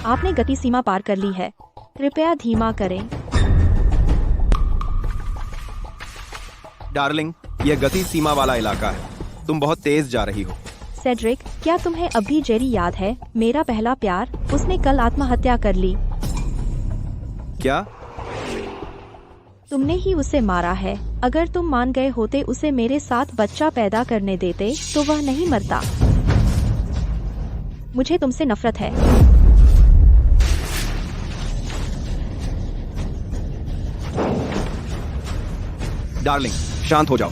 आपने गति सीमा पार कर ली है, कृपया धीमा करें। डार्लिंग, यह गति सीमा वाला इलाका है, तुम बहुत तेज जा रही हो। सेड्रिक, क्या तुम्हें अभी जेरी याद है, मेरा पहला प्यार? उसने कल आत्महत्या कर ली। क्या? तुमने ही उसे मारा है। अगर तुम मान गए होते उसे मेरे साथ बच्चा पैदा करने देते तो वह नहीं मरता। मुझे तुमसे नफरत है। डार्लिंग, शांत हो जाओ।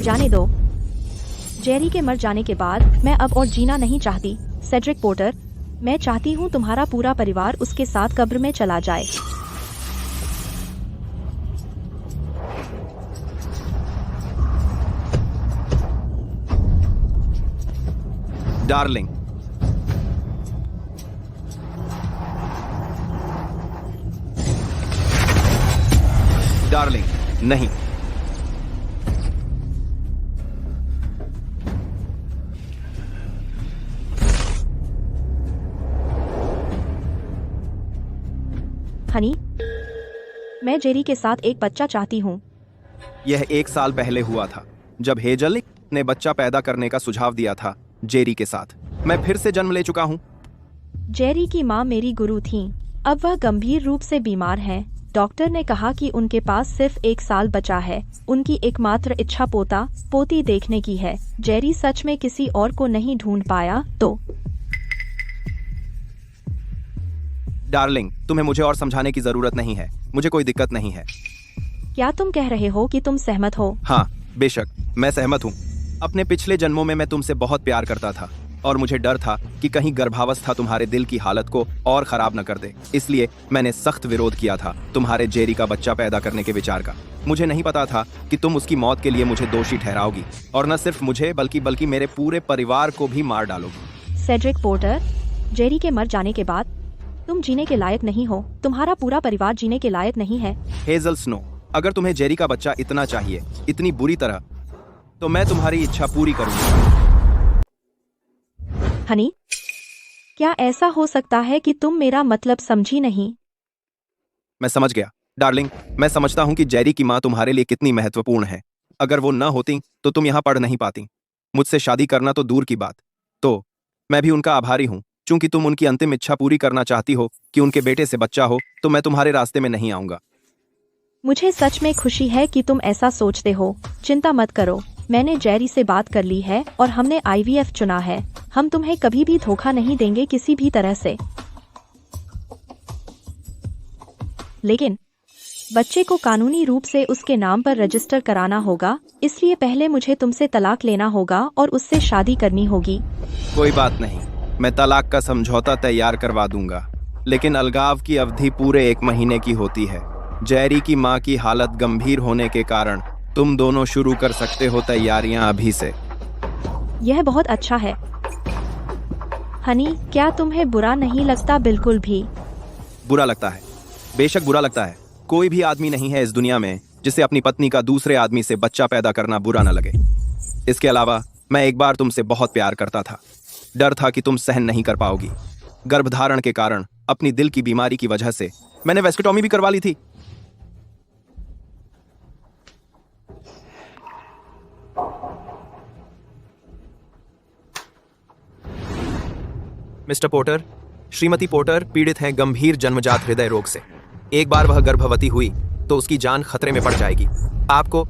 जाने दो। जेरी के मर जाने के बाद मैं अब और जीना नहीं चाहती। सेड्रिक पोर्टर, मैं चाहती हूँ तुम्हारा पूरा परिवार उसके साथ कब्र में चला जाए। डार्लिंग, डार्लिंग, नहीं। हनी, मैं जेरी के साथ एक बच्चा चाहती हूँ। यह 1 साल पहले हुआ था, जब हेजल ने बच्चा पैदा करने का सुझाव दिया था जेरी के साथ। मैं फिर से जन्म ले चुका हूँ। जेरी की माँ मेरी गुरु थीं। अब वह गंभीर रूप से बीमार हैं। डॉक्टर ने कहा कि उनके पास सिर्फ 1 साल बचा है। उनकी एकमात्र इच्छा पोता पोती देखने की है। जेरी सच में किसी और को नहीं ढूंढ पाया तो? डार्लिंग, तुम्हें मुझे और समझाने की जरूरत नहीं है। मुझे कोई दिक्कत नहीं है। क्या तुम कह रहे हो कि तुम सहमत हो? हाँ, बेशक मैं सहमत हूँ। अपने पिछले जन्मों में मैं तुमसे बहुत प्यार करता था और मुझे डर था कि कहीं गर्भावस्था तुम्हारे दिल की हालत को और खराब न कर दे। इसलिए मैंने सख्त विरोध किया था तुम्हारे जेरी का बच्चा पैदा करने के विचार का। मुझे नहीं पता था कि तुम उसकी मौत के लिए मुझे दोषी ठहराओगी और न सिर्फ मुझे बल्कि मेरे पूरे परिवार को भी मार डालोगी। सेड्रिक पोर्टर, जेरी के मर जाने के बाद तुम जीने के लायक नहीं हो। तुम्हारा पूरा परिवार जीने के लायक नहीं है। हेजल स्नो, अगर तुम्हें जेरी का बच्चा इतना चाहिए, इतनी बुरी तरह, तो मैं तुम्हारी इच्छा पूरी करूंगा। हनी, क्या ऐसा हो सकता है कि तुम मेरा मतलब समझी नहीं? मैं समझ गया डार्लिंग। मैं समझता हूँ कि जेरी की माँ तुम्हारे लिए कितनी महत्वपूर्ण है। अगर वो न होती तो तुम यहाँ पढ़ नहीं पाती। मुझसे शादी करना तो दूर की बात। तो मैं भी उनका आभारी हूँ। चूंकि तुम उनकी अंतिम इच्छा पूरी करना चाहती हो कि उनके बेटे से बच्चा हो, तो मैं तुम्हारे रास्ते में नहीं आऊंगा। मुझे सच में खुशी है कि तुम ऐसा सोचते हो। चिंता मत करो, मैंने जेरी से बात कर ली है और हमने IVF चुना है। हम तुम्हें कभी भी धोखा नहीं देंगे किसी भी तरह से। लेकिन बच्चे को कानूनी रूप से उसके नाम पर रजिस्टर कराना होगा, इसलिए पहले मुझे तुमसे तलाक लेना होगा और उससे शादी करनी होगी। कोई बात नहीं, मैं तलाक का समझौता तैयार करवा दूंगा, लेकिन अलगाव की अवधि पूरे 1 महीने की होती है। जेरी की माँ की हालत गंभीर होने के कारण तुम दोनों शुरू कर सकते हो तैयारियां अभी से। यह बहुत अच्छा है। हनी, क्या तुम्हें बुरा नहीं लगता? बिल्कुल भी। बुरा लगता है, बेशक बुरा लगता है। कोई भी आदमी नहीं है इस दुनिया में जिसे अपनी पत्नी का दूसरे आदमी से बच्चा पैदा करना बुरा न लगे। इसके अलावा मैं एक बार तुमसे बहुत प्यार करता था। डर था कि तुम सहन नहीं कर पाओगी। गर्भधारण के कारण अपनी दिल की बीमारी की वजह से मैंने वेस्केटॉमी भी करवा ली थी। मिस्टर पोर्टर, श्रीमती पोर्टर पीड़ित हैं गंभीर जन्मजात हृदय रोग से। एक बार वह गर्भवती हुई तो उसकी जान खतरे में पड़ जाएगी। आपको।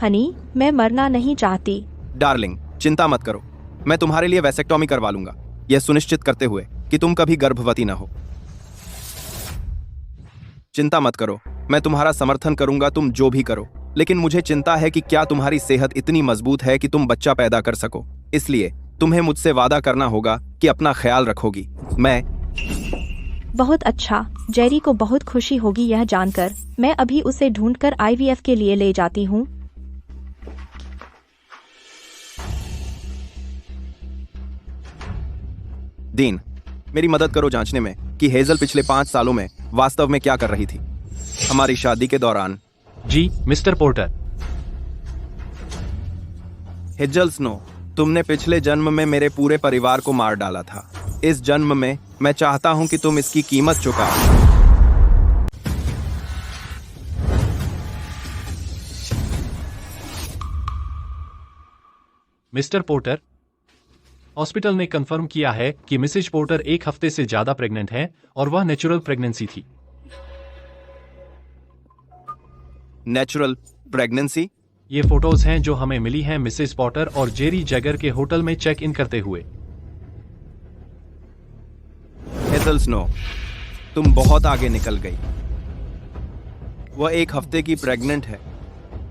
हनी, मैं मरना नहीं चाहती। डार्लिंग, चिंता मत करो, मैं तुम्हारे लिए वैसेक्टॉमी करवा लूंगा, यह सुनिश्चित करते हुए कि तुम कभी गर्भवती न हो। चिंता मत करो, मैं तुम्हारा समर्थन करूंगा, तुम जो भी करो। लेकिन मुझे चिंता है कि क्या तुम्हारी सेहत इतनी मजबूत है कि तुम बच्चा पैदा कर सको। इसलिए तुम्हें मुझसे वादा करना होगा कि अपना ख्याल रखोगी। मैं। बहुत अच्छा, जेरी को बहुत खुशी होगी यह जानकर। मैं अभी उसे ढूंढकर IVF के लिए ले जाती हूँ। दीन, मेरी मदद करो जांचने में। कि हेजल पिछले 5 सालों में वास्तव में क्या कर रही थी। हमारी शादी के दौरान। जी मिस्टर पोर्टर। हेजल स्नो, तुमने पिछले जन्म में मेरे पूरे परिवार को मार डाला था। इस जन्म में मैं चाहता हूं कि तुम इसकी कीमत चुकाओ। मिस्टर पोर्टर, हॉस्पिटल ने कंफर्म किया है कि मिसेज पोर्टर 1 हफ्ते से ज्यादा प्रेग्नेंट है और वह नेचुरल प्रेगनेंसी थी। Natural pregnancy? ये फोटोज हैं जो हमें मिली हैं मिसेज पोर्टर और जेरी जैगर के होटल में चेक इन करते हुए। हेजल स्नो, तुम बहुत आगे निकल गई। वह 1 हफ्ते की प्रेग्नेंट है।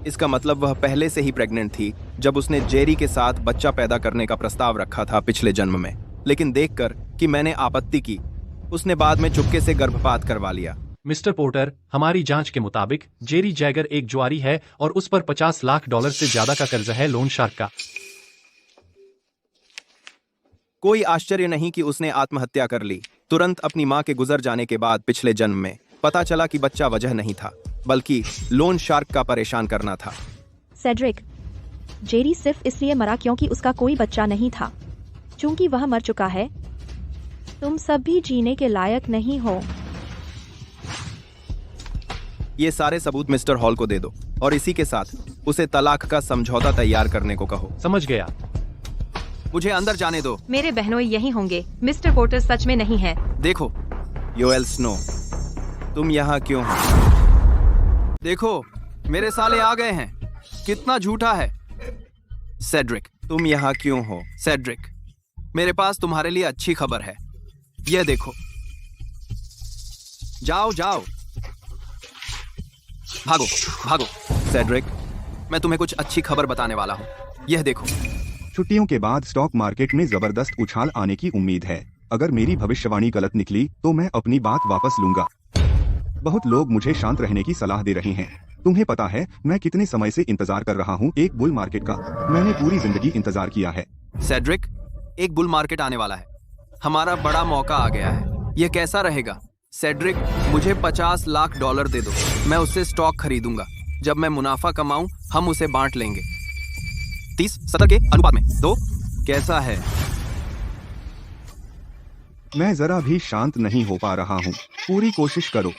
इसका मतलब वह पहले से ही प्रेग्नेंट थी जब उसने जेरी के साथ बच्चा पैदा करने का प्रस्ताव रखा था पिछले जन्म में। लेकिन देखकर कि मैंने आपत्ति की, उसने बाद में चुपके से गर्भपात करवा लिया। मिस्टर पोर्टर, हमारी जांच के मुताबिक जेरी जैगर एक जुआरी है और उस पर $50 लाख से ज्यादा का कर्ज है लोन शार्क का। कोई आश्चर्य नहीं कि उसने आत्महत्या कर ली तुरंत अपनी मां के गुजर जाने के बाद। पिछले जन्म में पता चला कि बच्चा वजह नहीं था, बल्कि लोन शार्क का परेशान करना था। सेड्रिक, जेरी सिर्फ इसलिए मरा क्योंकि उसका कोई बच्चा नहीं था। चूंकि वह मर चुका है, तुम सब भी जीने के लायक नहीं हो। ये सारे सबूत मिस्टर हॉल को दे दो और इसी के साथ उसे तलाक का समझौता तैयार करने को कहो। समझ गया। मुझे अंदर जाने दो। मेरे बहनोई यही होंगे। मिस्टर पोर्टर सच में नहीं है। देखो योएल स्नो, तुम यहाँ क्यों हो? देखो मेरे साले आ गए हैं। कितना झूठा है। सेड्रिक, तुम यहाँ क्यों हो? सेड्रिक, मेरे पास तुम्हारे लिए अच्छी खबर है। यह देखो। जाओ जाओ, भागो भागो। सेड्रिक, मैं तुम्हें कुछ अच्छी खबर बताने वाला हूँ। यह देखो। छुट्टियों के बाद स्टॉक मार्केट में जबरदस्त उछाल आने की उम्मीद है। अगर मेरी भविष्यवाणी गलत निकली तो मैं अपनी बात वापस लूंगा। बहुत लोग मुझे शांत रहने की सलाह दे रहे हैं। तुम्हें पता है मैं कितने समय से इंतजार कर रहा हूँ एक बुल मार्केट का। मैंने पूरी जिंदगी इंतजार किया है। सेड्रिक, एक बुल मार्केट आने वाला है। हमारा बड़ा मौका आ गया है। यह कैसा रहेगा? सेड्रिक, मुझे $50 लाख दे दो। मैं उससे स्टॉक खरीदूंगा। जब मैं मुनाफा कमाऊं हम उसे बांट लेंगे 30-70 के अनुपात में। तो कैसा है? मैं जरा भी शांत नहीं हो पा रहा हूँ। पूरी कोशिश करो।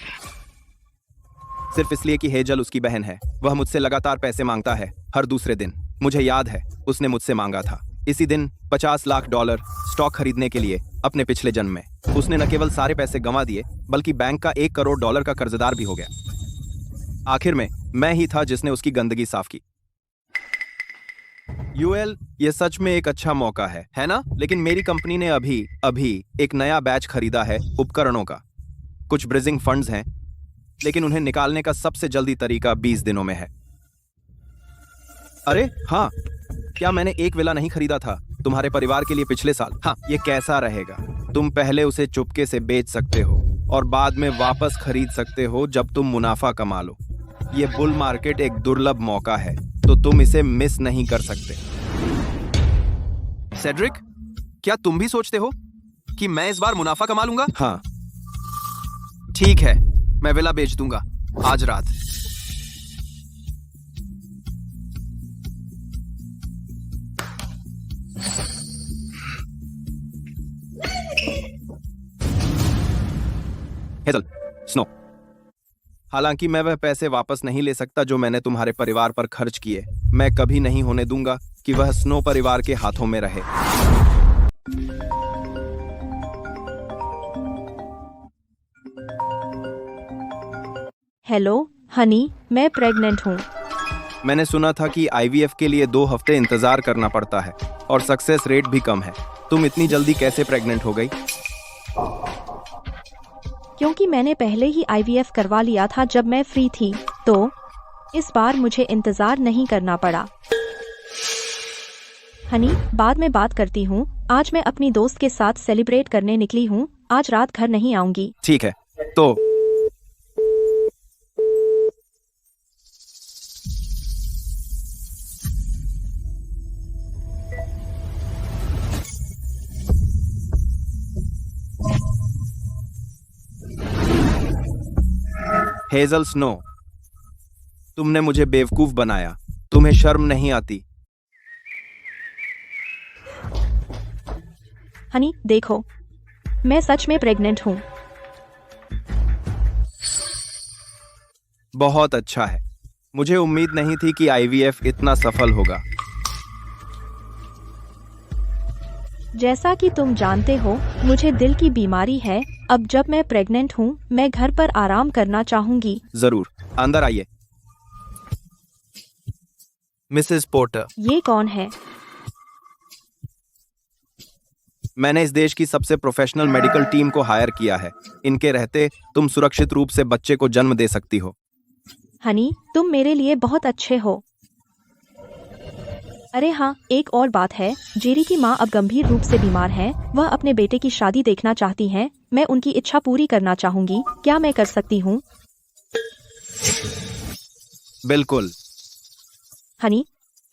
सिर्फ इसलिए कि हेजल उसकी बहन है। वह मुझसे लगातार पैसे मांगता है, हर दूसरे दिन। मुझे याद है उसने मुझसे मांगा था इसी दिन $50 लाख स्टॉक खरीदने के लिए अपने पिछले जन्म में। उसने न केवल सारे पैसे गंवा दिए बल्कि बैंक का $1 करोड़ का कर्जदार भी हो गया। आखिर में मैं ही था जिसने उसकी गंदगी साफ की। यूएल, ये सच में एक अच्छा मौका है ना? लेकिन मेरी कंपनी ने अभी एक नया बैच खरीदा है उपकरणों का। कुछ ब्रिजिंग फंड्स हैं, लेकिन उन्हें निकालने का सबसे जल्दी तरीका 20 दिनों में है। अरे हाँ, क्या मैंने एक विला नहीं खरीदा था तुम्हारे परिवार के लिए पिछले साल? हाँ, ये कैसा रहेगा? तुम पहले उसे चुपके से बेच सकते हो और बाद में वापस खरीद सकते हो जब तुम मुनाफा कमा लो। ये बुल मार्केट एक दुर्लभ मौका है, तो तुम इसे मिस नहीं कर सकते। सेड्रिक, क्या तुम भी सोचते हो कि मैं इस बार मुनाफा कमा लूंगा? हाँ, ठीक है, मैं विला बेच दूंगा आज रात। हेजल स्नो, हालांकि मैं वह पैसे वापस नहीं ले सकता जो मैंने तुम्हारे परिवार पर खर्च किए। मैं कभी नहीं होने दूंगा कि वह स्नो परिवार के हाथों में रहे। हेलो हनी, मैं प्रेग्नेंट हूँ। मैंने सुना था कि IVF के लिए 2 हफ्ते इंतजार करना पड़ता है और सक्सेस रेट भी कम है। तुम इतनी जल्दी कैसे प्रेग्नेंट हो गई? क्योंकि मैंने पहले ही IVF करवा लिया था जब मैं फ्री थी, तो इस बार मुझे इंतजार नहीं करना पड़ा। हनी, बाद में बात करती हूँ। आज मैं अपनी दोस्त के साथ सेलिब्रेट करने निकली हूँ। आज रात घर नहीं आऊंगी। ठीक है, तो हेजल स्नो, तुमने मुझे बेवकूफ बनाया। तुम्हें शर्म नहीं आती? हनी देखो, मैं सच में प्रेग्नेंट हूँ। बहुत अच्छा है। मुझे उम्मीद नहीं थी कि आईवीएफ इतना सफल होगा। जैसा कि तुम जानते हो, मुझे दिल की बीमारी है। अब जब मैं प्रेग्नेंट हूँ, मैं घर पर आराम करना चाहूंगी। जरूर, अंदर आइए। मिसेस पोर्टर, ये कौन है? मैंने इस देश की सबसे प्रोफेशनल मेडिकल टीम को हायर किया है। इनके रहते तुम सुरक्षित रूप से बच्चे को जन्म दे सकती हो। हनी, तुम मेरे लिए बहुत अच्छे हो। अरे हाँ, एक और बात है, जेरी की माँ अब गंभीर रूप से बीमार है। वह अपने बेटे की शादी देखना चाहती हैं। मैं उनकी इच्छा पूरी करना चाहूंगी। क्या मैं कर सकती हूँ? बिल्कुल। हनी,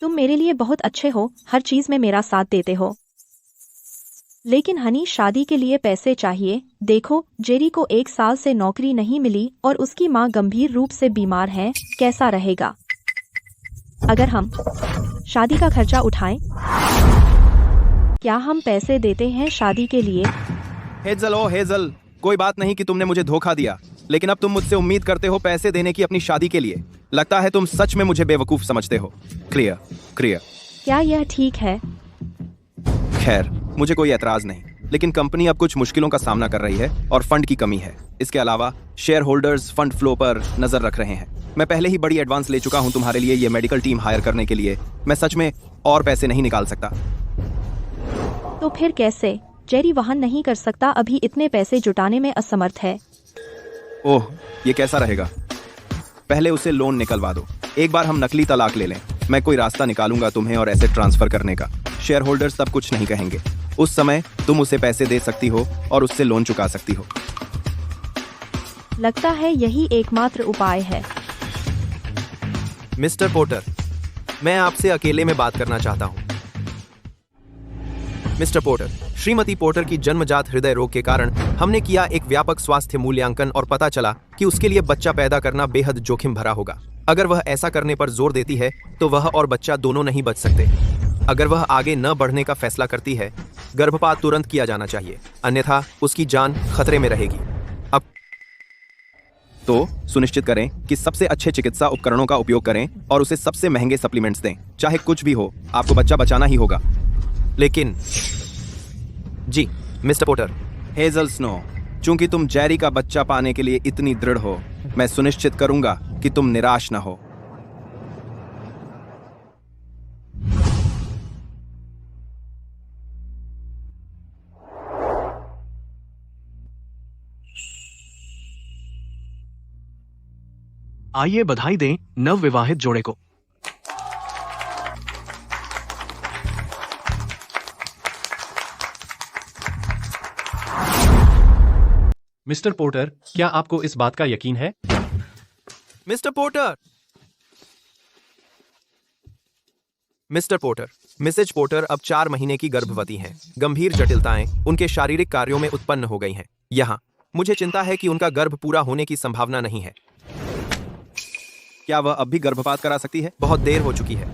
तुम मेरे लिए बहुत अच्छे हो, हर चीज में मेरा साथ देते हो। लेकिन हनी, शादी के लिए पैसे चाहिए। देखो, जेरी को 1 साल से नौकरी नहीं मिली और उसकी माँ गंभीर रूप से बीमार है। कैसा रहेगा अगर हम शादी का खर्चा उठाएं? क्या हम पैसे देते हैं शादी के लिए? हेजल, ओ हेजल, कोई बात नहीं कि तुमने मुझे धोखा दिया, लेकिन अब तुम मुझसे उम्मीद करते हो पैसे देने की अपनी शादी के लिए। लगता है तुम सच में मुझे बेवकूफ समझते हो। Clear clear. क्या यह ठीक है? खैर, मुझे कोई एतराज नहीं, लेकिन कंपनी अब कुछ मुश्किलों का सामना कर रही है और फंड की कमी है। इसके अलावा शेयर होल्डर्स फंड फ्लो पर नजर रख रहे हैं। मैं पहले ही बड़ी एडवांस ले चुका हूं तुम्हारे लिए ये मेडिकल टीम हायर करने के लिए। मैं सच में और पैसे नहीं निकाल सकता। तो फिर कैसे? जेरी वहन नहीं कर सकता, अभी इतने पैसे जुटाने में असमर्थ है। ओह, ये कैसा रहेगा? पहले उसे लोन निकलवा दो। एक बार हम नकली तलाक ले लें। मैं कोई रास्ता निकालूंगा तुम्हें और एसेट ट्रांसफर करने का। शेयर होल्डर्स तब कुछ नहीं कहेंगे। उस समय तुम उसे पैसे दे सकती हो और उससे लोन चुका सकती हो। लगता है यही एकमात्र उपाय है। मिस्टर पोर्टर, मैं आपसे अकेले में बात करना चाहता हूं। मिस्टर पोर्टर, श्रीमती पोर्टर की जन्मजात हृदय रोग के कारण हमने किया एक व्यापक स्वास्थ्य मूल्यांकन और पता चला कि उसके लिए बच्चा पैदा करना बेहद जोखिम भरा होगा। अगर वह ऐसा करने पर जोर देती है तो वह और बच्चा दोनों नहीं बच सकते। अगर वह आगे न बढ़ने का फैसला करती है, गर्भपात तुरंत किया जाना चाहिए, अन्यथा उसकी जान खतरे में रहेगी। अब तो सुनिश्चित करें कि सबसे अच्छे चिकित्सा उपकरणों का उपयोग करें और उसे सबसे महंगे सप्लीमेंट्स दें। चाहे कुछ भी हो, आपको बच्चा बचाना ही होगा। लेकिन जी मिस्टर पोर्टर। हेजल स्नो, चूंकि तुम जेरी का बच्चा पाने के लिए इतनी दृढ़ हो, मैं सुनिश्चित करूंगा कि तुम निराश न हो। आइए बधाई दें नव विवाहित जोड़े को। मिस्टर पोर्टर, क्या आपको इस बात का यकीन है? Mr Porter, Mr Porter, Mrs Porter अब 4 महीने की गर्भवती हैं। गंभीर जटिलताएं उनके शारीरिक कार्यों में उत्पन्न हो गई हैं। यहाँ मुझे चिंता है कि उनका गर्भ पूरा होने की संभावना नहीं है। क्या वह अब भी गर्भपात करा सकती है? बहुत देर हो चुकी है।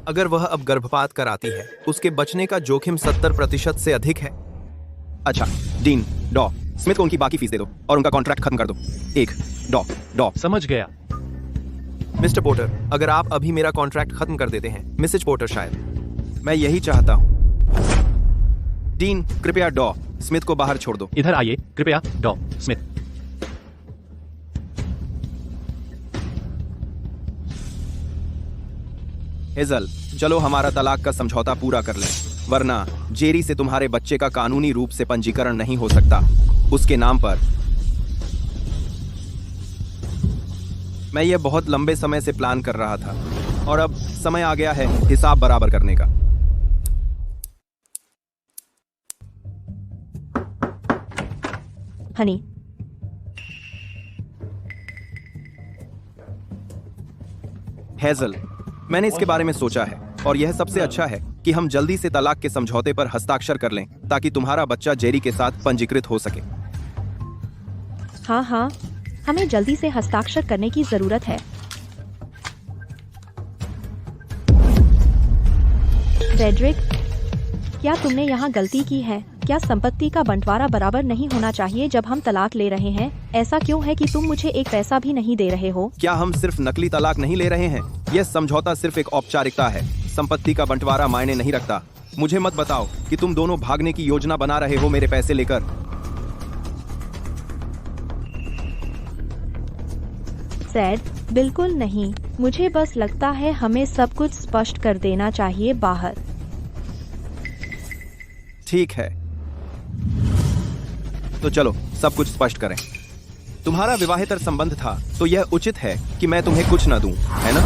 अगर वह अब गर्भपात कराती है, उसके बचने का जोखिम 70% से अधिक है। अच्छा, डीन डॉ स्मिथ को उनकी बाकी फीस दे दो और उनका कॉन्ट्रैक्ट खत्म कर दो। एक डॉ समझ गया। मिस्टर पोर्टर, अगर आप अभी मेरा कॉन्ट्रैक्ट खत्म कर देते हैं, मिसेज पोर्टर शायद। मैं यही चाहता हूं। डीन, कृपया डॉ स्मिथ को बाहर छोड़ दो। इधर आइए कृपया, डॉ स्मिथ। हेजल, चलो हमारा तलाक का समझौता पूरा कर लें, वरना जेरी से तुम्हारे बच्चे का कानूनी रूप से पंजीकरण नहीं हो सकता उसके नाम पर। मैं ये बहुत लंबे समय से प्लान कर रहा था और अब समय आ गया है हिसाब बराबर करने का। हनी, हेजल, मैंने इसके बारे में सोचा है और यह सबसे अच्छा है कि हम जल्दी से तलाक के समझौते पर हस्ताक्षर कर लें ताकि तुम्हारा बच्चा जेरी के साथ पंजीकृत हो सके। हाँ हाँ, हमें जल्दी से हस्ताक्षर करने की जरूरत है। सेड्रिक, क्या तुमने यहाँ गलती की है? क्या संपत्ति का बंटवारा बराबर नहीं होना चाहिए जब हम तलाक ले रहे हैं? ऐसा क्यों है कि तुम मुझे एक पैसा भी नहीं दे रहे हो? क्या हम सिर्फ नकली तलाक नहीं ले रहे हैं? यह समझौता सिर्फ एक औपचारिकता है। संपत्ति का बंटवारा मायने नहीं रखता। मुझे मत बताओ कि तुम दोनों भागने की योजना बना रहे हो मेरे पैसे लेकर। सैड, बिल्कुल नहीं। मुझे बस लगता है हमें सब कुछ स्पष्ट कर देना चाहिए बाहर। ठीक है, तो चलो सब कुछ स्पष्ट करें। तुम्हारा विवाहेतर संबंध था तो यह उचित है कि मैं तुम्हें कुछ न दूं, है ना?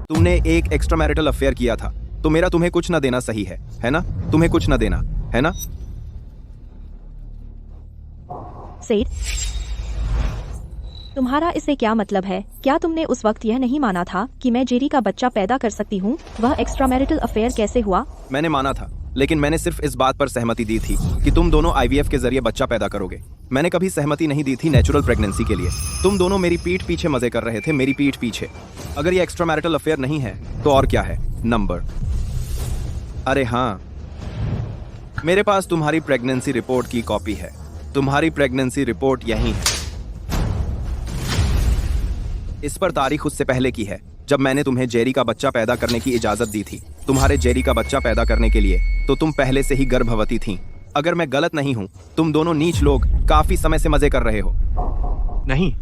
तुमने एक एक्स्ट्रा मैरिटल अफेयर किया था तो मेरा तुम्हें कुछ न देना सही है ना? तुम्हें कुछ न देना, है ना? सेड, तुम्हारा इससे क्या मतलब है? क्या तुमने उस वक्त यह नहीं माना था कि मैं जेरी का बच्चा पैदा कर सकती हूँ? वह एक्स्ट्रा मैरिटल अफेयर कैसे हुआ? मैंने माना था, लेकिन मैंने सिर्फ इस बात पर सहमति दी थी कि तुम दोनों आईवीएफ के जरिए बच्चा पैदा करोगे। मैंने कभी सहमति नहीं दी थी नेचुरल प्रेगनेंसी के लिए। तुम दोनों मेरी पीठ पीछे मजे कर रहे थे, मेरी पीठ पीछे। अगर ये एक्स्ट्रा मैरिटल अफेयर नहीं है तो और क्या है? नंबर। अरे हाँ, मेरे पास तुम्हारी प्रेगनेंसी रिपोर्ट की कॉपी है। तुम्हारी प्रेगनेंसी रिपोर्ट यहीं है। इस पर तारीख उससे पहले की है जब मैंने तुम्हें जेरी का बच्चा पैदा करने की इजाजत दी थी। तुम्हारे जेरी का बच्चा पैदा करने के लिए तो तुम पहले से ही गर्भवती थीं। अगर मैं गलत नहीं हूँ, तुम दोनों नीच लोग काफी समय से मजे कर रहे हो। नहीं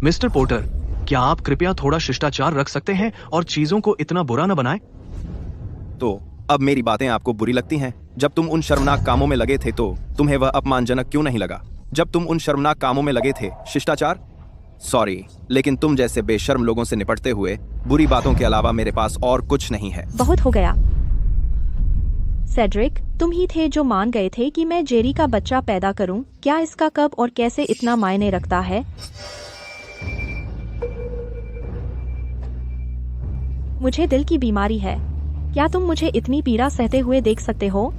मिस्टर पोर्टर, क्या आप कृपया थोड़ा शिष्टाचार रख सकते हैं और चीजों को इतना बुरा न बनाएं? तो अब मेरी बातें आपको बुरी लगती हैं? जब तुम उन शर्मनाक कामों में लगे थे तो तुम्हें वह अपमानजनक क्यों नहीं लगा? जब तुम उन शर्मनाक कामों में लगे थे, शिष्टाचार? सॉरी, लेकिन तुम जैसे बेशर्म लोगों से निपटते हुए बुरी बातों के अलावा मेरे पास और कुछ नहीं है। बहुत हो गया। सेड्रिक, तुम ही थे जो मान गए थे कि मैं जेरी का बच्चा पैदा करूं। क्या इसका कब और कैसे इतना मायने रखता है? मुझे दिल की बीमारी है। क्या तुम मुझे इतनी पीड़ा सहते हुए देख सकते हो?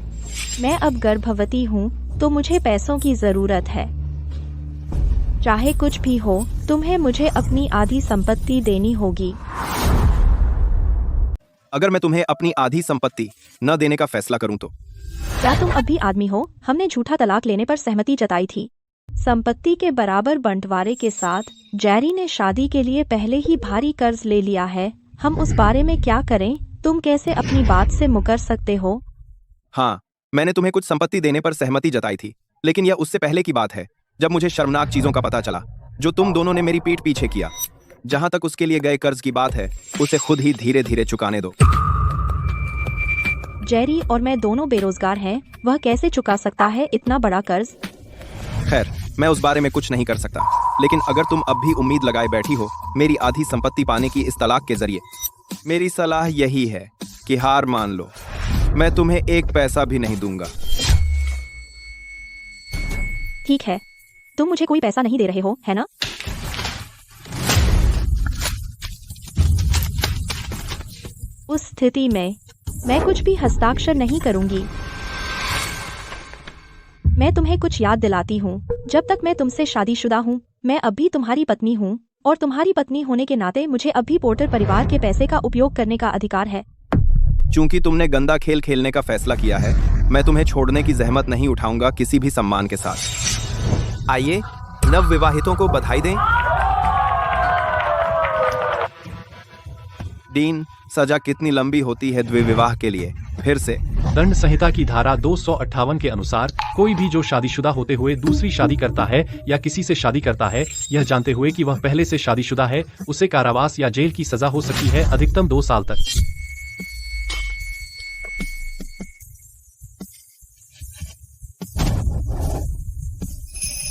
मैं अब गर्भवती हूँ तो मुझे पैसों की जरूरत है। चाहे कुछ भी हो, तुम्हें मुझे अपनी आधी संपत्ति देनी होगी। अगर मैं तुम्हें अपनी आधी संपत्ति न देने का फैसला करूं तो? क्या तुम अब भी आदमी हो? हमने झूठा तलाक लेने पर सहमति जताई थी। संपत्ति के बराबर बंटवारे के साथ जेरी ने शादी के लिए पहले ही भारी कर्ज ले लिया है। हम उस बारे में क्या करें? तुम कैसे अपनी बात से मुकर सकते हो? हाँ, मैंने तुम्हें कुछ संपत्ति देने पर सहमति जताई थी, लेकिन यह उससे पहले की बात है जब मुझे शर्मनाक चीजों का पता चला जो तुम दोनों ने मेरी पीठ पीछे किया। जहां तक उसके लिए गए कर्ज की बात है, उसे खुद ही धीरे धीरे चुकाने दो। जेरी और मैं दोनों बेरोजगार हैं। वह कैसे चुका सकता है इतना बड़ा कर्ज? खैर, मैं उस बारे में कुछ नहीं कर सकता, लेकिन अगर तुम अब भी उम्मीद लगाए बैठी हो मेरी आधी संपत्ति पाने की इस तलाक के जरिए, मेरी सलाह यही है कि हार मान लो। मैं तुम्हें एक पैसा भी नहीं दूंगा। ठीक है, तुम मुझे कोई पैसा नहीं दे रहे हो, है ना? उस स्थिति में मैं कुछ भी हस्ताक्षर नहीं करूंगी। मैं तुम्हें कुछ याद दिलाती हूँ, जब तक मैं तुमसे शादीशुदा हूँ, मैं अब भी तुम्हारी पत्नी हूँ, और तुम्हारी पत्नी होने के नाते मुझे अब भी पोर्टर परिवार के पैसे का उपयोग करने का अधिकार है। चूंकि तुमने गंदा खेल खेलने का फैसला किया है, मैं तुम्हें छोड़ने की जहमत नहीं उठाऊंगा किसी भी सम्मान के साथ। आइए नवविवाहितों को बधाई दें। डीन, सजा कितनी लंबी होती है द्विविवाह के लिए? फिर से दंड संहिता की धारा 258 के अनुसार कोई भी जो शादीशुदा होते हुए दूसरी शादी करता है या किसी से शादी करता है, यह जानते हुए कि वह पहले से शादीशुदा है, उसे कारावास या जेल की सजा हो सकती है, अधिकतम 2 साल तक।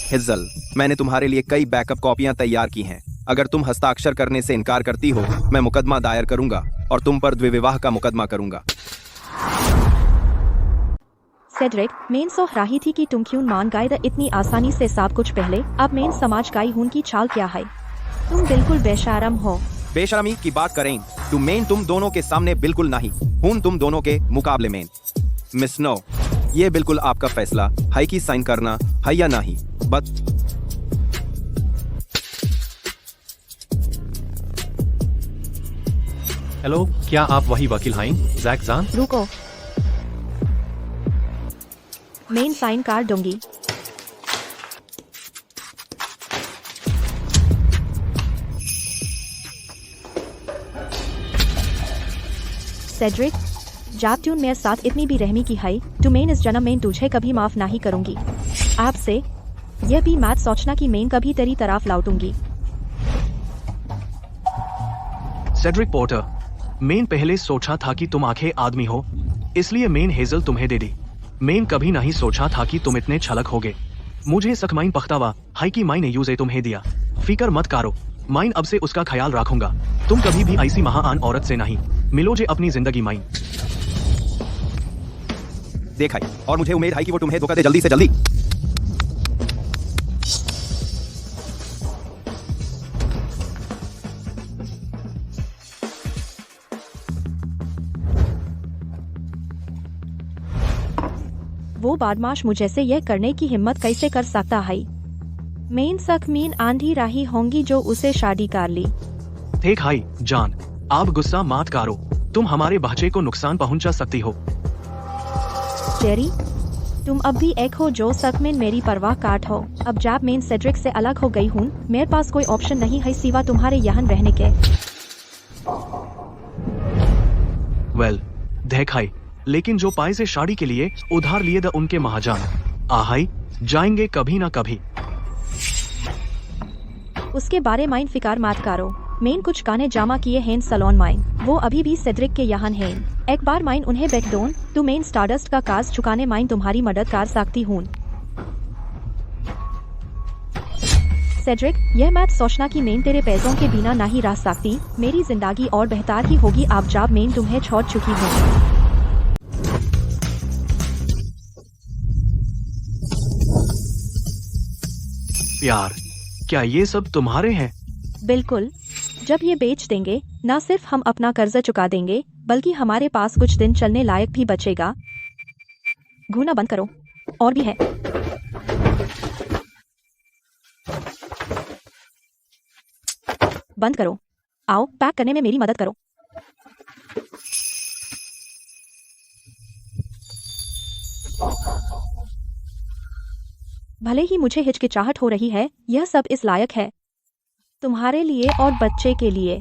हिज्जल, मैंने तुम्हारे लिए कई बैकअप कॉपियां तैयार की हैं। अगर तुम हस्ताक्षर करने से इनकार करती हो, मैं मुकदमा दायर करूंगा और तुम पर द्विविवाह का मुकदमा करूंगा। सेड्रिक, मेन सोच रही थी कि तुम क्यों मान गए इतनी आसानी से सब कुछ पहले। अब मेन समाज का हून की चाल क्या है? तुम बिल्कुल बेशरम हो। बेशरमी की बात करें तो मेन तुम दोनों के सामने बिल्कुल नहीं, हून तुम दोनों के मुकाबले मेन। मिस नो, ये बिल्कुल आपका फैसला है कि साइन करना है या नहीं। बट हेलो, क्या आप वही वकील हैं, जैक जान? रुको, मेन साइन कार्ड दूंगी। सेड्रिक, जब तूने मेरे साथ इतनी भी रहमी की है तो मैं इस जन्म में तुझे कभी माफ नहीं करूंगी। आपसे यह भी मत सोचना कि मैं कभी तेरी तरफ लौटूंगी। सेड्रिक पोर्टर, मैंने पहले सोचा था कि तुम आखे आदमी हो, इसलिए मैंने हेजल तुम्हें दे दी। मैंने कभी नहीं सोचा था कि तुम इतने छलक होगे। मुझे सकमाइन पख्तावा हाई की माइन यूज़े तुम्हें दिया। फिकर मत करो, माइन अब से उसका ख्याल रखूंगा। तुम कभी भी ऐसी महान औरत से नहीं मिलोगे अपनी जिंदगी माइन। देखा ही, और मुझे उम्मीद है कि वो तुम्हें धोखा दे जल्दी से जल्दी। वो बदमाश मुझे से यह करने की हिम्मत कैसे कर सकता है? मैं सकमीन आंधी राही होंगी जो उसे शादी कर ली। ठीक हाई जान, आप गुस्सा मत करो, तुम हमारे बच्चे को नुकसान पहुंचा सकती हो। जेरी, तुम अब भी एक हो जो सकमीन मेरी परवाह काट हो। अब जब मैं सेड्रिक से अलग हो गई हूँ, मेरे पास कोई ऑप्शन नहीं है सिवा तुम्हारे यहाँ रहने के। वेल, देख हाई, लेकिन जो पाए से शादी के लिए उधार लिए द उनके महाजान आहाई जाएंगे कभी ना कभी। उसके बारे माइन फिकार मत करो। मैंने कुछ गाने जमा किए हैं सलोन माइन, वो अभी भी सेड्रिक के यहाँ हैं। एक बार माइन उन्हें बेच दूं तो मैं स्टारडस्ट का काज चुकाने माइन तुम्हारी मदद कर सकती हूँ। सेड्रिक, यह मत सोचना कि मैं तेरे पैसों के बिना नहीं रह सकती। मेरी जिंदगी और बेहतर ही होगी अब जब मैं तुम्हें छोड़ चुकी हूँ। प्यार, क्या ये सब तुम्हारे हैं? बिल्कुल, जब ये बेच देंगे न सिर्फ हम अपना कर्जा चुका देंगे बल्कि हमारे पास कुछ दिन चलने लायक भी बचेगा। घूना बंद करो, और भी है। बंद करो, आओ पैक करने में मेरी मदद करो। भले ही मुझे हिचकिचाहट हो रही है, यह सब इस लायक है, तुम्हारे लिए और बच्चे के लिए।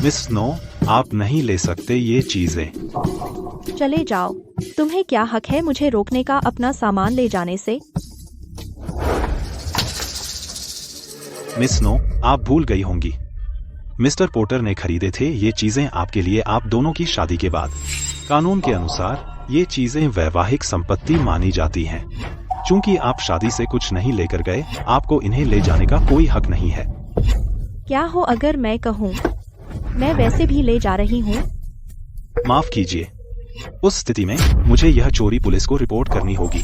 मिस स्नो, आप नहीं ले सकते ये चीजें। चले जाओ, तुम्हें क्या हक है मुझे रोकने का अपना सामान ले जाने से? मिस स्नो, आप भूल गई होंगी, मिस्टर पोर्टर ने खरीदे थे ये चीजें आपके लिए आप दोनों की शादी के बाद। कानून के अनुसार ये चीजें वैवाहिक संपत्ति मानी जाती हैं। चूंकि आप शादी से कुछ नहीं लेकर गए, आपको इन्हें ले जाने का कोई हक नहीं है। क्या हो अगर मैं कहूँ मैं वैसे भी ले जा रही हूँ? माफ कीजिए, उस स्थिति में मुझे यह चोरी पुलिस को रिपोर्ट करनी होगी।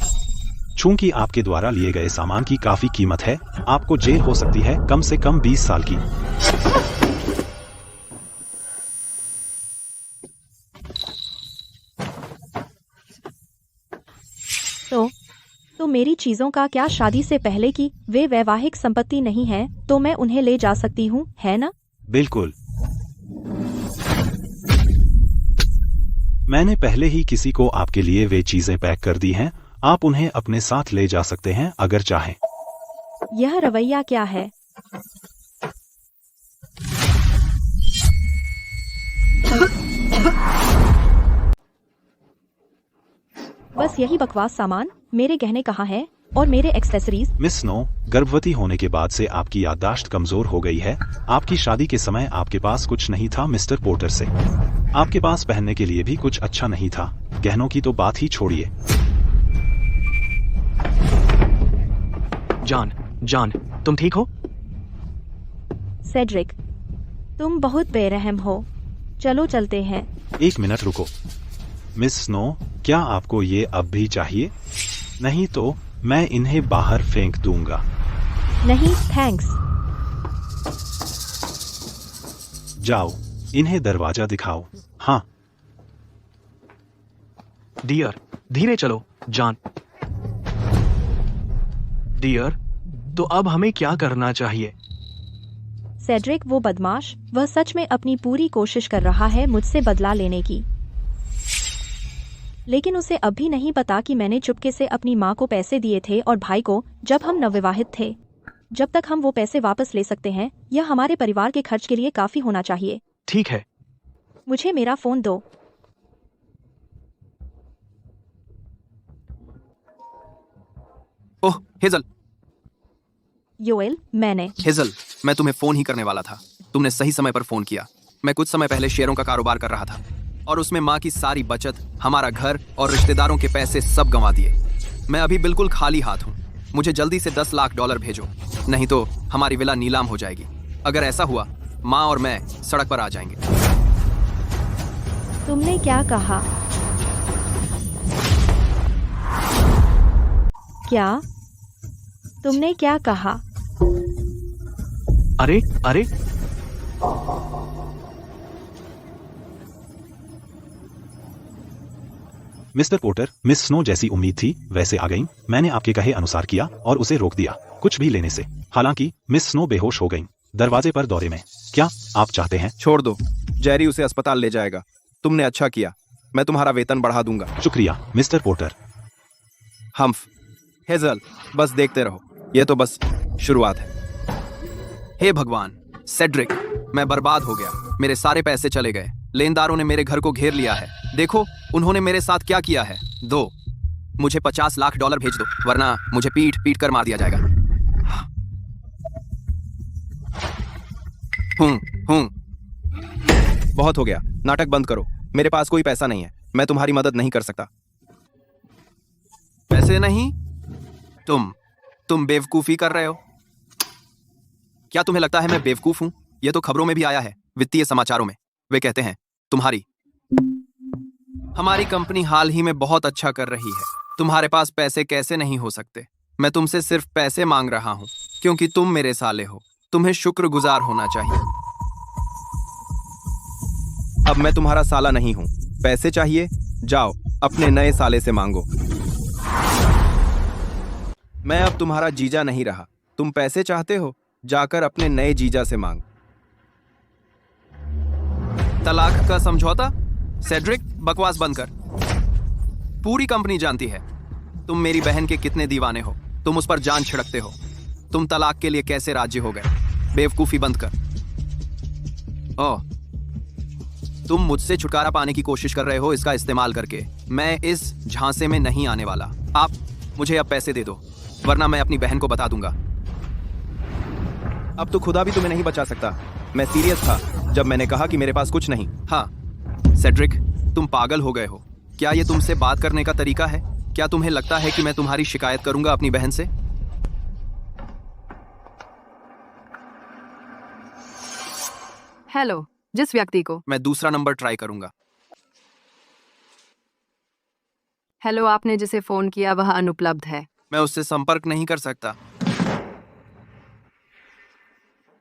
चूंकि आपके द्वारा लिए गए सामान की काफी कीमत है, आपको जेल हो सकती है कम से कम 20 साल की। तो मेरी चीजों का क्या शादी से पहले की वे वैवाहिक संपत्ति नहीं है तो मैं उन्हें ले जा सकती हूँ, है ना? बिल्कुल, मैंने पहले ही किसी को आपके लिए वे चीजें पैक कर दी हैं। आप उन्हें अपने साथ ले जा सकते हैं अगर चाहें। यह रवैया क्या है? बस यही बकवास सामान, मेरे गहने कहाँ हैं और मेरे एक्सेसरीज? मिस स्नो, गर्भवती होने के बाद से आपकी याददाश्त कमजोर हो गई है। आपकी शादी के समय आपके पास कुछ नहीं था मिस्टर पोर्टर से। आपके पास पहनने के लिए भी कुछ अच्छा नहीं था। गहनों की तो बात ही छोड़िए। जान, तुम ठीक हो? सेड्रिक, तुम बहुत बेरहम हो। चलो चलते हैं। एक मिनट रुको। मिस स्नो, क्या आपको ये अब भी चाहिए? नहीं तो मैं इन्हें बाहर फेंक दूंगा। नहीं थैंक्स। जाओ, इन्हें दरवाजा दिखाओ। हाँ। डियर, धीरे चलो। जान, डियर, तो अब हमें क्या करना चाहिए? सेड्रिक वो बदमाश, वह सच में अपनी पूरी कोशिश कर रहा है मुझसे बदला लेने की, लेकिन उसे अब भी नहीं पता कि मैंने चुपके से अपनी माँ को पैसे दिए थे और भाई को जब हम नवविवाहित थे। जब तक हम वो पैसे वापस ले सकते हैं, यह हमारे परिवार के खर्च के लिए काफी होना चाहिए। ठीक है। मुझे मेरा फोन दो। ओह हेजल, योएल, मैंने हेजल, मैं तुम्हें फोन ही करने वाला था। तुमने सही समय पर फोन किया। मैं कुछ समय पहले शेयरों का कारोबार कर रहा था और उसमें माँ की सारी बचत, हमारा घर और रिश्तेदारों के पैसे सब गंवा दिए। मैं अभी बिल्कुल खाली हाथ हूँ। मुझे जल्दी से $10 लाख भेजो, नहीं तो हमारी विला नीलाम हो जाएगी। अगर ऐसा हुआ, माँ और मैं सड़क पर आ जाएंगे। तुमने क्या कहा? क्या? तुमने क्या कहा? अरे अरे, मिस्टर पोर्टर, मिस स्नो जैसी उम्मीद थी वैसे आ गईं। मैंने आपके कहे अनुसार किया और उसे रोक दिया कुछ भी लेने से। हालांकि मिस स्नो बेहोश हो गईं दरवाजे पर दौरे में। क्या आप चाहते हैं? छोड़ दो, जेरी उसे अस्पताल ले जाएगा। तुमने अच्छा किया, मैं तुम्हारा वेतन बढ़ा दूंगा। शुक्रिया मिस्टर पोर्टर। हम्फ, हेजल, बस देखते रहो, ये तो बस शुरुआत है। हे भगवान, सेड्रिक, मैं बर्बाद हो गया। मेरे सारे पैसे चले गए। लेनदारों ने मेरे घर को घेर लिया है। देखो उन्होंने मेरे साथ क्या किया है। दो, मुझे $50 लाख भेज दो, वरना मुझे पीट पीट कर मार दिया जाएगा। हूं। बहुत हो गया, नाटक बंद करो। मेरे पास कोई पैसा नहीं है, मैं तुम्हारी मदद नहीं कर सकता। पैसे नहीं? तुम बेवकूफी कर रहे हो। क्या तुम्हें लगता है मैं बेवकूफ हूं? यह तो खबरों में भी आया है, वित्तीय समाचारों में। वे कहते हैं हमारी कंपनी हाल ही में बहुत अच्छा कर रही है। तुम्हारे पास पैसे कैसे नहीं हो सकते? मैं तुमसे सिर्फ पैसे मांग रहा हूं क्योंकि तुम मेरे साले हो। तुम्हें शुक्रगुजार होना चाहिए। अब मैं तुम्हारा साला नहीं हूं। पैसे चाहिए? जाओ अपने नए साले से मांगो। मैं अब तुम्हारा जीजा नहीं रहा। तुम पैसे चाहते हो? जाकर अपने नए जीजा से मांग। तलाक का समझौता? सेड्रिक, बकवास बंद कर। पूरी कंपनी जानती है तुम मेरी बहन के कितने दीवाने हो। तुम उस पर जान छिड़कते हो। तुम तलाक के लिए कैसे राजी हो गए? बेवकूफी बंद कर। ओह, तुम मुझसे छुटकारा पाने की कोशिश कर रहे हो इसका इस्तेमाल करके। मैं इस झांसे में नहीं आने वाला। आप मुझे अब पैसे दे दो, वरना मैं अपनी बहन को बता दूंगा। अब तो खुदा भी तुम्हें नहीं बचा सकता। मैं सीरियस था जब मैंने कहा कि मेरे पास कुछ नहीं। हाँ सेड्रिक, तुम पागल हो गए हो। क्या ये तुमसे बात करने का तरीका है? क्या तुम्हें लगता है कि मैं तुम्हारी शिकायत करूंगा अपनी बहन से? हेलो, जिस व्यक्ति को मैं दूसरा नंबर ट्राई करूंगा। हेलो, आपने जिसे फोन किया वह अनुपलब्ध है। मैं उससे संपर्क नहीं कर सकता।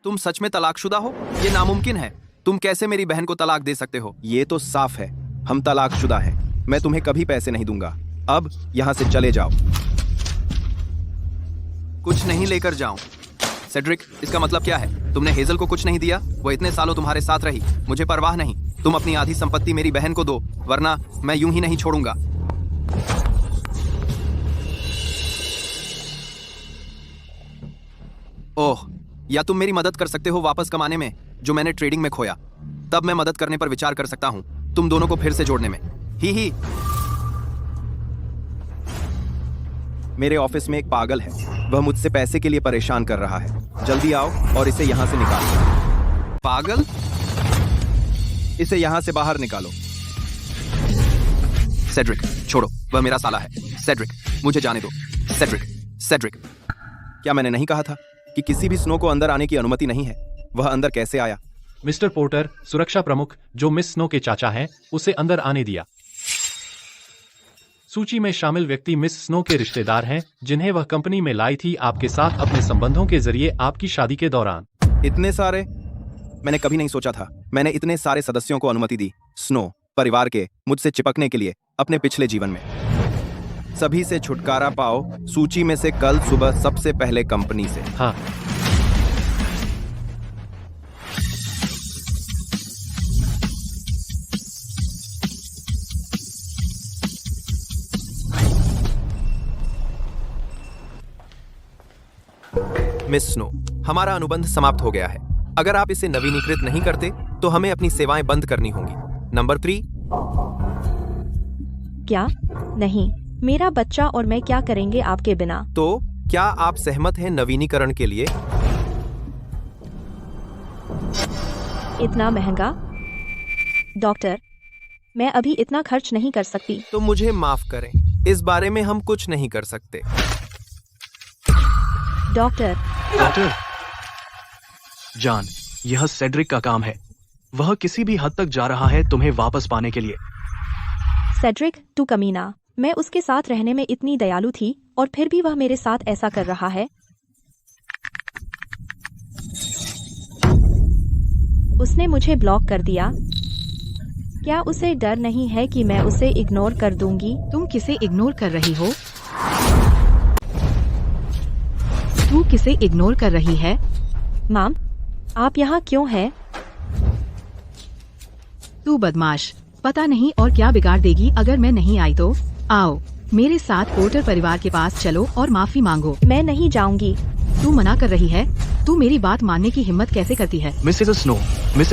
तुम सच में तलाकशुदा हो? ये नामुमकिन है। तुम कैसे मेरी बहन को तलाक दे सकते हो? ये तो साफ है, हम तलाकशुदा हैं। मैं तुम्हें कभी पैसे नहीं दूंगा। अब यहां से चले जाओ। कुछ नहीं लेकर जाऊं? सेड्रिक, इसका मतलब क्या है? तुमने हेजल को कुछ नहीं दिया? वो इतने सालों तुम्हारे साथ रही। मुझे परवाह नहीं। तुम अपनी आधी संपत्ति मेरी बहन को दो, वरना मैं यूं ही नहीं छोड़ूंगा। ओह, या तुम मेरी मदद कर सकते हो वापस कमाने में जो मैंने ट्रेडिंग में खोया। तब मैं मदद करने पर विचार कर सकता हूं, तुम दोनों को फिर से जोड़ने में। ही। मेरे ऑफिस में एक पागल है, वह मुझसे पैसे के लिए परेशान कर रहा है। जल्दी आओ और इसे यहां से निकालो। पागल? इसे यहां से बाहर निकालो। सेड्रिक, छोड़ो, वह मेरा साला है। सेड्रिक, मुझे जाने दो। सेड्रिक। क्या मैंने नहीं कहा था कि किसी भी स्नो को अंदर आने की अनुमति नहीं है? वह अंदर कैसे आया? मिस्टर पोर्टर, सुरक्षा प्रमुख जो मिस स्नो के चाचा हैं, उसे अंदर आने दिया। सूची में शामिल व्यक्ति मिस स्नो के रिश्तेदार हैं, जिन्हें वह कंपनी में लाई थी आपके साथ अपने संबंधों के जरिए आपकी शादी के दौरान। इतने सारे? मैंने कभी नहीं सोचा था मैंने इतने सारे सदस्यों को अनुमति दी स्नो परिवार के मुझसे चिपकने के लिए अपने पिछले जीवन में। सभी से छुटकारा पाओ, सूची में से कल सुबह सबसे पहले कंपनी से। हाँ। मिस स्नो, हमारा अनुबंध समाप्त हो गया है। अगर आप इसे नवीनीकृत नहीं करते तो हमें अपनी सेवाएं बंद करनी होंगी। नंबर 3। क्या? नहीं, मेरा बच्चा और मैं क्या करेंगे आपके बिना? तो क्या आप सहमत हैं नवीनीकरण के लिए? इतना महंगा? डॉक्टर, मैं अभी इतना खर्च नहीं कर सकती। तो मुझे माफ करें, इस बारे में हम कुछ नहीं कर सकते। डॉक्टर, जान, यह सेड्रिक का काम है। वह किसी भी हद तक जा रहा है तुम्हें वापस पाने के लिए। सेड्रिक, तू कमीना। मैं उसके साथ रहने में इतनी दयालु थी और फिर भी वह मेरे साथ ऐसा कर रहा है। उसने मुझे ब्लॉक कर दिया। क्या उसे डर नहीं है कि मैं उसे इग्नोर कर दूंगी? तुम किसे इग्नोर कर रही हो? तू किसे इग्नोर कर रही है? माम, आप यहाँ क्यों हैं? तू बदमाश, पता नहीं और क्या बिगाड़ देगी अगर मैं नहीं आई तो। आओ, मेरे साथ पोर्टर परिवार के पास चलो और माफी मांगो। मैं नहीं जाऊंगी। तू मना कर रही है? तू मेरी बात मानने की हिम्मत कैसे करती है? मिसेस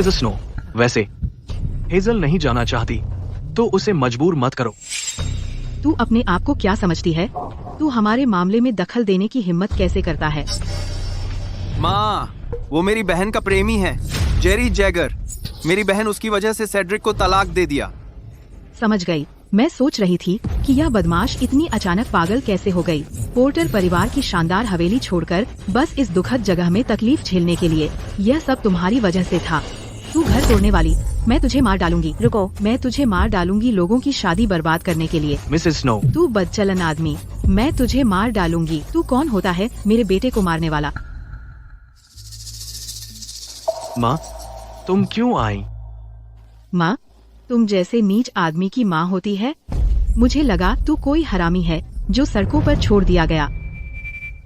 स्नो, वैसे हेजल नहीं जाना चाहती तो उसे मजबूर मत करो। तू अपने आप को क्या समझती है? तू हमारे मामले में दखल देने की हिम्मत कैसे करता है? माँ, वो मेरी बहन का प्रेमी है, जेरी जैगर। मेरी बहन उसकी वजह से सेड्रिक को तलाक दे दिया। समझ गई। मैं सोच रही थी कि यह बदमाश इतनी अचानक पागल कैसे हो गई। पोर्टर परिवार की शानदार हवेली छोड़कर बस इस दुखद जगह में तकलीफ झेलने के लिए। यह सब तुम्हारी वजह से था। तू घर तोड़ने वाली, मैं तुझे मार डालूंगी। रुको, मैं तुझे मार डालूंगी लोगों की शादी बर्बाद करने के लिए। मिसेस स्नो, तू बदचलन आदमी, मैं तुझे मार डालूंगी। तू कौन होता है मेरे बेटे को मारने वाला? माँ, तुम क्यों आई? माँ, तुम जैसे नीच आदमी की माँ होती है? मुझे लगा तू कोई हरामी है जो सड़कों पर छोड़ दिया गया।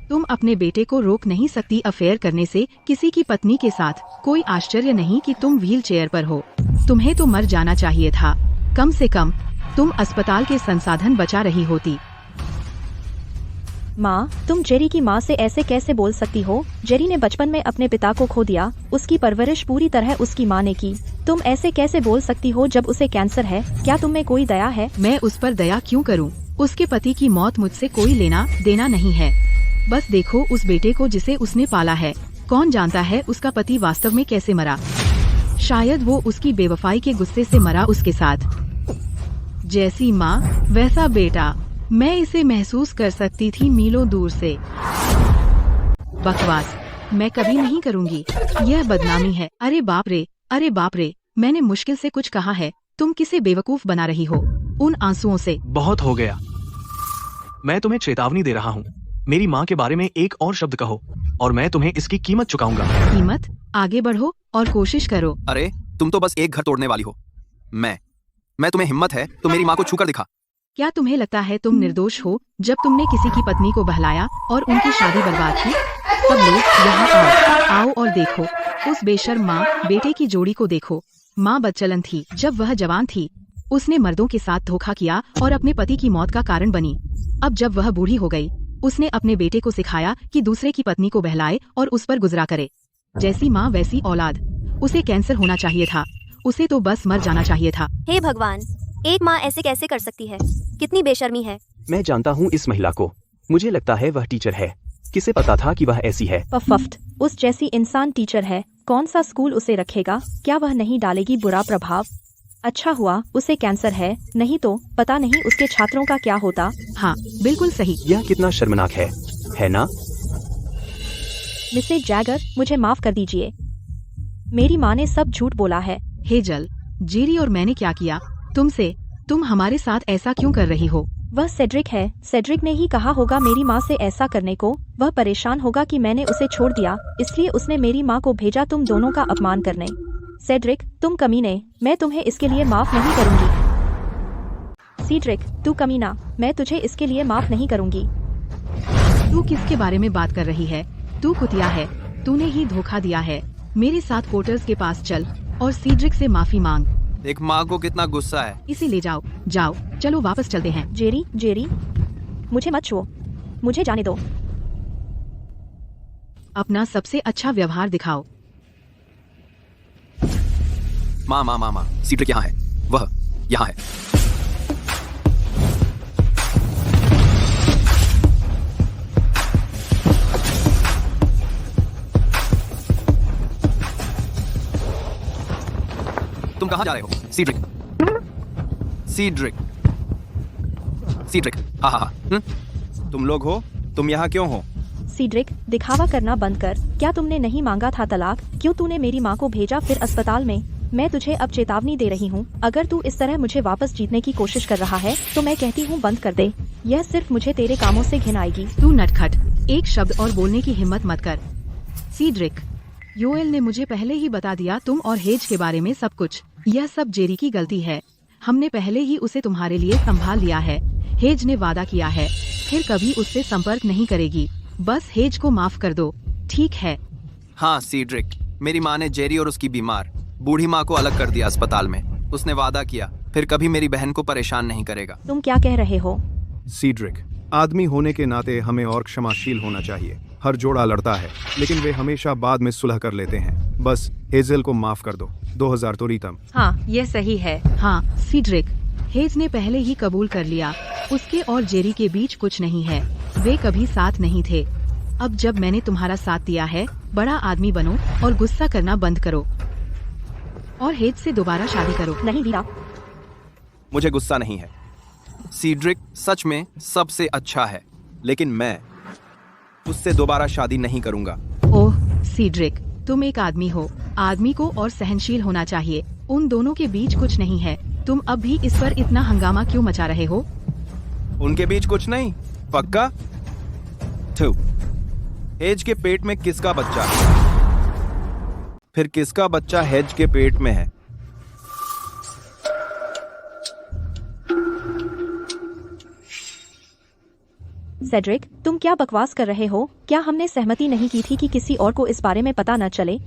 तुम अपने बेटे को रोक नहीं सकती अफेयर करने से किसी की पत्नी के साथ। कोई आश्चर्य नहीं कि तुम व्हील चेयर पर हो। तुम्हें तो मर जाना चाहिए था। कम से कम तुम अस्पताल के संसाधन बचा रही होती। माँ, तुम जेरी की माँ से ऐसे कैसे बोल सकती हो? जेरी ने बचपन में अपने पिता को खो दिया। उसकी परवरिश पूरी तरह उसकी माँ ने की। तुम ऐसे कैसे बोल सकती हो जब उसे कैंसर है? क्या तुम में कोई दया है? मैं उस पर दया क्यों करूं? उसके पति की मौत मुझसे कोई लेना देना नहीं है। बस देखो उस बेटे को जिसे उसने पाला है। कौन जानता है उसका पति वास्तव में कैसे मरा? शायद वो उसकी बेवफाई के गुस्से से मरा उसके साथ। जैसी माँ वैसा बेटा। मैं इसे महसूस कर सकती थी मीलों दूर से। बकवास, मैं कभी नहीं करूँगी। यह बदनामी है। अरे बाप रे, अरे बाप रे, मैंने मुश्किल से कुछ कहा है। तुम किसे बेवकूफ बना रही हो उन आंसुओं से? बहुत हो गया। मैं तुम्हें चेतावनी दे रहा हूँ। मेरी माँ के बारे में एक और शब्द कहो और मैं तुम्हें इसकी कीमत चुकाऊंगा। कीमत? आगे बढ़ो और कोशिश करो। अरे, तुम तो बस एक घर तोड़ने वाली हो। मैं तुम्हें हिम्मत है तो मेरी माँ को छूकर दिखा। क्या तुम्हें लगता है तुम निर्दोष हो जब तुमने किसी की पत्नी को बहलाया और उनकी शादी बर्बाद की? सब लोग यहाँ आओ और देखो उस बेशर्म माँ बेटे की जोड़ी को देखो। माँ बदचलन थी जब वह जवान थी। उसने मर्दों के साथ धोखा किया और अपने पति की मौत का कारण बनी। अब जब वह बूढ़ी हो गई, उसने अपने बेटे को सिखाया कि दूसरे की पत्नी को बहलाए और उस पर गुजरा करे। जैसी माँ वैसी औलाद। उसे कैंसर होना चाहिए था। उसे तो बस मर जाना चाहिए था। हे भगवान, एक माँ ऐसे कैसे कर सकती है? कितनी बेशर्मी है। मैं जानता हूँ इस महिला को। मुझे लगता है वह टीचर है। किसे पता था कि वह ऐसी है? पफफ्ट, उस जैसी इंसान टीचर है। कौन सा स्कूल उसे रखेगा? क्या वह नहीं डालेगी बुरा प्रभाव? अच्छा हुआ उसे कैंसर है, नहीं तो पता नहीं उसके छात्रों का क्या होता। हाँ, बिल्कुल सही। यह कितना शर्मनाक है ना? मिसेज जैगर, मुझे माफ कर दीजिए। मेरी माँ ने सब झूठ बोला है। हेजल, जेरी और मैंने क्या किया तुमसे? तुम हमारे साथ ऐसा क्यों कर रही हो? वह सेड्रिक है। सेड्रिक ने ही कहा होगा मेरी माँ से ऐसा करने को। वह परेशान होगा कि मैंने उसे छोड़ दिया, इसलिए उसने मेरी माँ को भेजा तुम दोनों का अपमान करने। सेड्रिक, तुम कमीने, मैं तुम्हें इसके लिए माफ नहीं करूंगी। सीड्रिक, तू कमीना, मैं तुझे इसके लिए माफ नहीं करूंगी। तू किसके बारे में बात कर रही है? तू कुतिया है, तूने ही धोखा दिया है। मेरे साथ पोर्टर्स के पास चल और सीड्रिक से माफी मांग। एक माँ को कितना गुस्सा है। इसे ले जाओ, जाओ, चलो वापस चलते हैं। जेरी, मुझे मत छुओ, मुझे जाने दो। अपना सबसे अच्छा व्यवहार दिखाओ। माँ, सीड्रिक यहाँ है, वह यहाँ है। तुम कहाँ जा रहे हो? सीड्रिक, हाँ। तुम लोग हो? तुम यहाँ क्यों हो? सीड्रिक, दिखावा करना बंद कर। क्या तुमने नहीं मांगा था तलाक? क्यों तूने मेरी माँ को भेजा फिर अस्पताल में? मैं तुझे अब चेतावनी दे रही हूँ, अगर तू इस तरह मुझे वापस जीतने की कोशिश कर रहा है तो मैं कहती हूँ बंद कर दे। यह सिर्फ मुझे तेरे कामों से घिन आएगी। तू नटखट, एक शब्द और बोलने की हिम्मत मत कर। सीड्रिक, योएल ने मुझे पहले ही बता दिया तुम और हेज के बारे में सब कुछ। यह सब जेरी की गलती है। हमने पहले ही उसे तुम्हारे लिए संभाल लिया है। हेज ने वादा किया है फिर कभी उससे संपर्क नहीं करेगी। बस हेज को माफ कर दो, ठीक है? हाँ सीड्रिक, मेरी माँ ने जेरी और उसकी बीमार बूढ़ी माँ को अलग कर दिया अस्पताल में। उसने वादा किया फिर कभी मेरी बहन को परेशान नहीं करेगा। तुम क्या कह रहे हो? सीड्रिक, आदमी होने के नाते हमें और क्षमाशील होना चाहिए। हर जोड़ा लड़ता है लेकिन वे हमेशा बाद में सुलह कर लेते हैं। बस हेजल को माफ कर दो। 2000 तो रीतम। हाँ, यह सही है। हाँ सीड्रिक, हेज ने पहले ही कबूल कर लिया उसके और जेरी के बीच कुछ नहीं है। वे कभी साथ नहीं थे। अब जब मैंने तुम्हारा साथ दिया है, बड़ा आदमी बनो और गुस्सा करना बंद करो और हेज से दोबारा शादी करो। नहीं वीरा, मुझे गुस्सा नहीं है। सीड्रिक सच में सबसे अच्छा है, लेकिन मैं उससे दोबारा शादी नहीं करूंगा। ओह सीड्रिक, तुम एक आदमी हो। आदमी को और सहनशील होना चाहिए। उन दोनों के बीच कुछ नहीं है। तुम अब भी इस पर इतना हंगामा क्यों मचा रहे हो? उनके बीच कुछ नहीं, पक्का? हेज के पेट में किसका बच्चा? फिर किसका बच्चा हेज के पेट में है? सेड्रिक, तुम क्या बकवास कर रहे हो? क्या हमने सहमति नहीं की थी कि किसी और को इस बारे में पता न चले?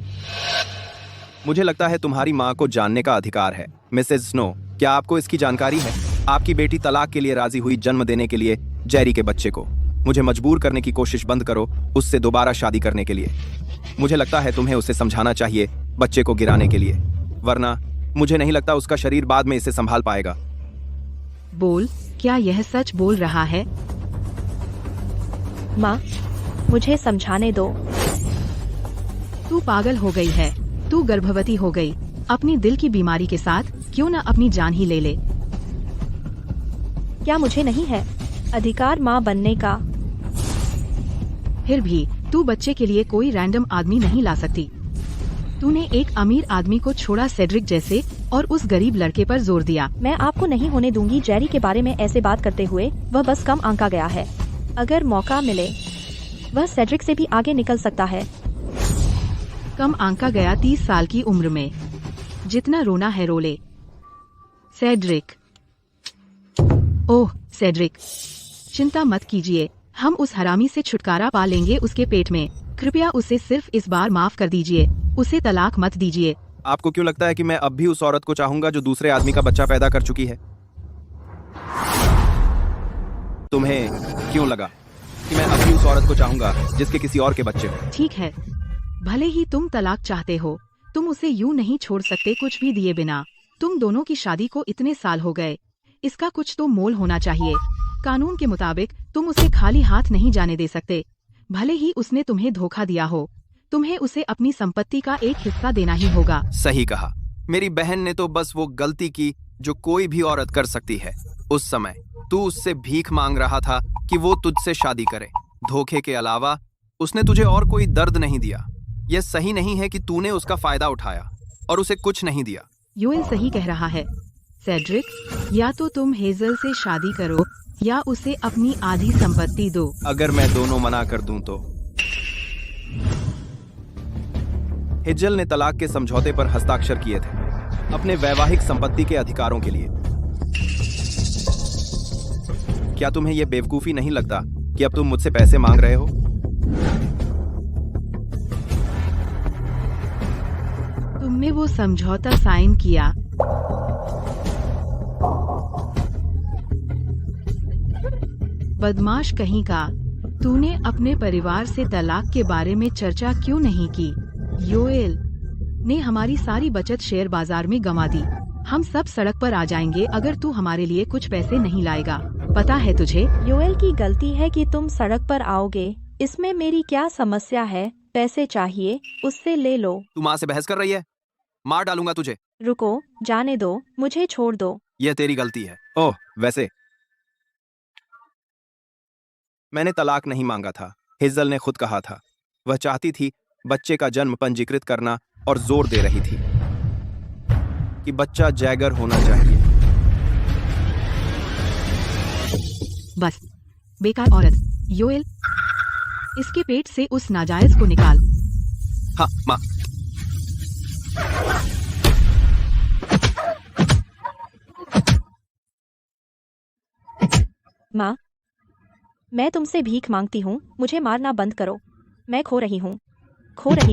मुझे लगता है तुम्हारी माँ को जानने का अधिकार है। मिसेज स्नो, क्या आपको इसकी जानकारी है? आपकी बेटी तलाक के लिए राजी हुई जन्म देने के लिए जेरी के बच्चे को। मुझे मजबूर करने की कोशिश बंद करो उससे दोबारा शादी करने के लिए। मुझे लगता है तुम्हें उसे समझाना चाहिए बच्चे को गिराने के लिए, वरना मुझे नहीं लगता उसका शरीर बाद में इसे संभाल पाएगा। बोल, क्या यह सच बोल रहा है? माँ, मुझे समझाने दो। तू पागल हो गई है। तू गर्भवती हो गई। अपनी दिल की बीमारी के साथ क्यों न अपनी जान ही ले ले। क्या मुझे नहीं है अधिकार माँ बनने का? फिर भी तू बच्चे के लिए कोई रैंडम आदमी नहीं ला सकती। तूने एक अमीर आदमी को छोड़ा सेड्रिक जैसे और उस गरीब लड़के पर जोर दिया। मैं आपको नहीं होने दूंगी जेरी के बारे में ऐसे बात करते हुए। वह बस कम आंका गया है। अगर मौका मिले वह सेड्रिक से भी आगे निकल सकता है। कम आंका गया 30 साल की उम्र में। जितना रोना है रो ले। सेड्रिक, ओह सेड्रिक, चिंता मत कीजिए, हम उस हरामी से छुटकारा पा लेंगे उसके पेट में। कृपया उसे सिर्फ इस बार माफ कर दीजिए। उसे तलाक मत दीजिए। आपको क्यों लगता है कि मैं अब भी उस औरत को चाहूंगा जो दूसरे आदमी का बच्चा पैदा कर चुकी है? तुम्हें क्यों लगा कि मैं अब भी उस औरत को चाहूंगा जिसके किसी और के बच्चे हो? ठीक है, भले ही तुम तलाक चाहते हो, तुम उसे यूं नहीं छोड़ सकते कुछ भी दिए बिना। तुम दोनों की शादी को इतने साल हो गए, इसका कुछ तो मोल होना चाहिए। कानून के मुताबिक तुम उसे खाली हाथ नहीं जाने दे सकते। भले ही उसने तुम्हें धोखा दिया हो, तुम्हें उसे अपनी संपत्ति का एक हिस्सा देना ही होगा। सही कहा। मेरी बहन ने तो बस वो गलती की जो कोई भी औरत कर सकती है। उस समय तू उससे भीख मांग रहा था कि वो तुझसे शादी करे। धोखे के अलावा उसने तुझे और कोई दर्द नहीं दिया। यह सही नहीं है कि तूने उसका फायदा उठाया और उसे कुछ नहीं दिया। योएल सही कह रहा है। सेड्रिक, या तो तुम हेजल से शादी करो या उसे अपनी आधी संपत्ति दो। अगर मैं दोनों मना कर दूं तो? हेजल ने तलाक के समझौते पर हस्ताक्षर किए थे अपने वैवाहिक संपत्ति के अधिकारों के लिए। क्या तुम्हें यह बेवकूफी नहीं लगता कि अब तुम मुझसे पैसे मांग रहे हो? तुमने वो समझौता साइन किया। बदमाश कहीं का, तूने अपने परिवार से तलाक के बारे में चर्चा क्यों नहीं की? योएल ने हमारी सारी बचत शेयर बाजार में गंवा दी। हम सब सड़क पर आ जाएंगे अगर तू हमारे लिए कुछ पैसे नहीं लाएगा, पता है तुझे? योएल की गलती है कि तुम सड़क पर आओगे, इसमें मेरी क्या समस्या है? पैसे चाहिए, उससे ले लो। तू माँ से बहस कर रही है? मार डालूंगा तुझे। रुको, जाने दो, मुझे छोड़ दो। यह तेरी गलती है। ओह, वैसे मैंने तलाक नहीं मांगा था, हेजल ने खुद कहा था। वह चाहती थी बच्चे का जन्म पंजीकृत करना और जोर दे रही थी कि बच्चा जैगर होना चाहिए। बस, बेकार औरत। योएल, इसके पेट से उस नाजायज को निकाल। हाँ माँ। माँ, मैं तुमसे भीख मांगती हूँ, मुझे मारना बंद करो। मैं खो रही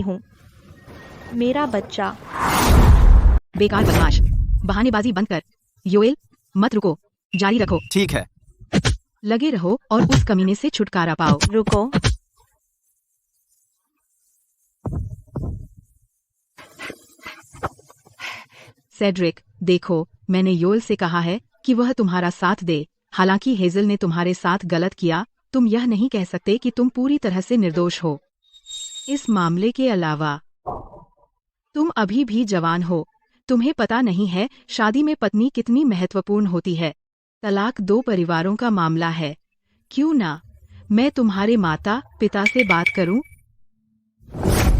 हूँ मेरा बच्चा। बेकार बदमाश, बहानेबाजी बंद कर। योएल, मत रुको, जारी रखो। ठीक है। लगे रहो और उस कमीने से छुटकारा पाओ। रुको, सेड्रिक, देखो, मैंने योएल से कहा है कि वह तुम्हारा साथ दे। हालांकि हेजल ने तुम्हारे साथ गलत किया, तुम यह नहीं कह सकते कि तुम पूरी तरह से निर्दोष हो। इस मामले के अलावा तुम अभी भी जवान हो। तुम्हें पता नहीं है शादी में पत्नी कितनी महत्वपूर्ण होती है। तलाक दो परिवारों का मामला है। क्यों ना मैं तुम्हारे माता पिता से बात करूं?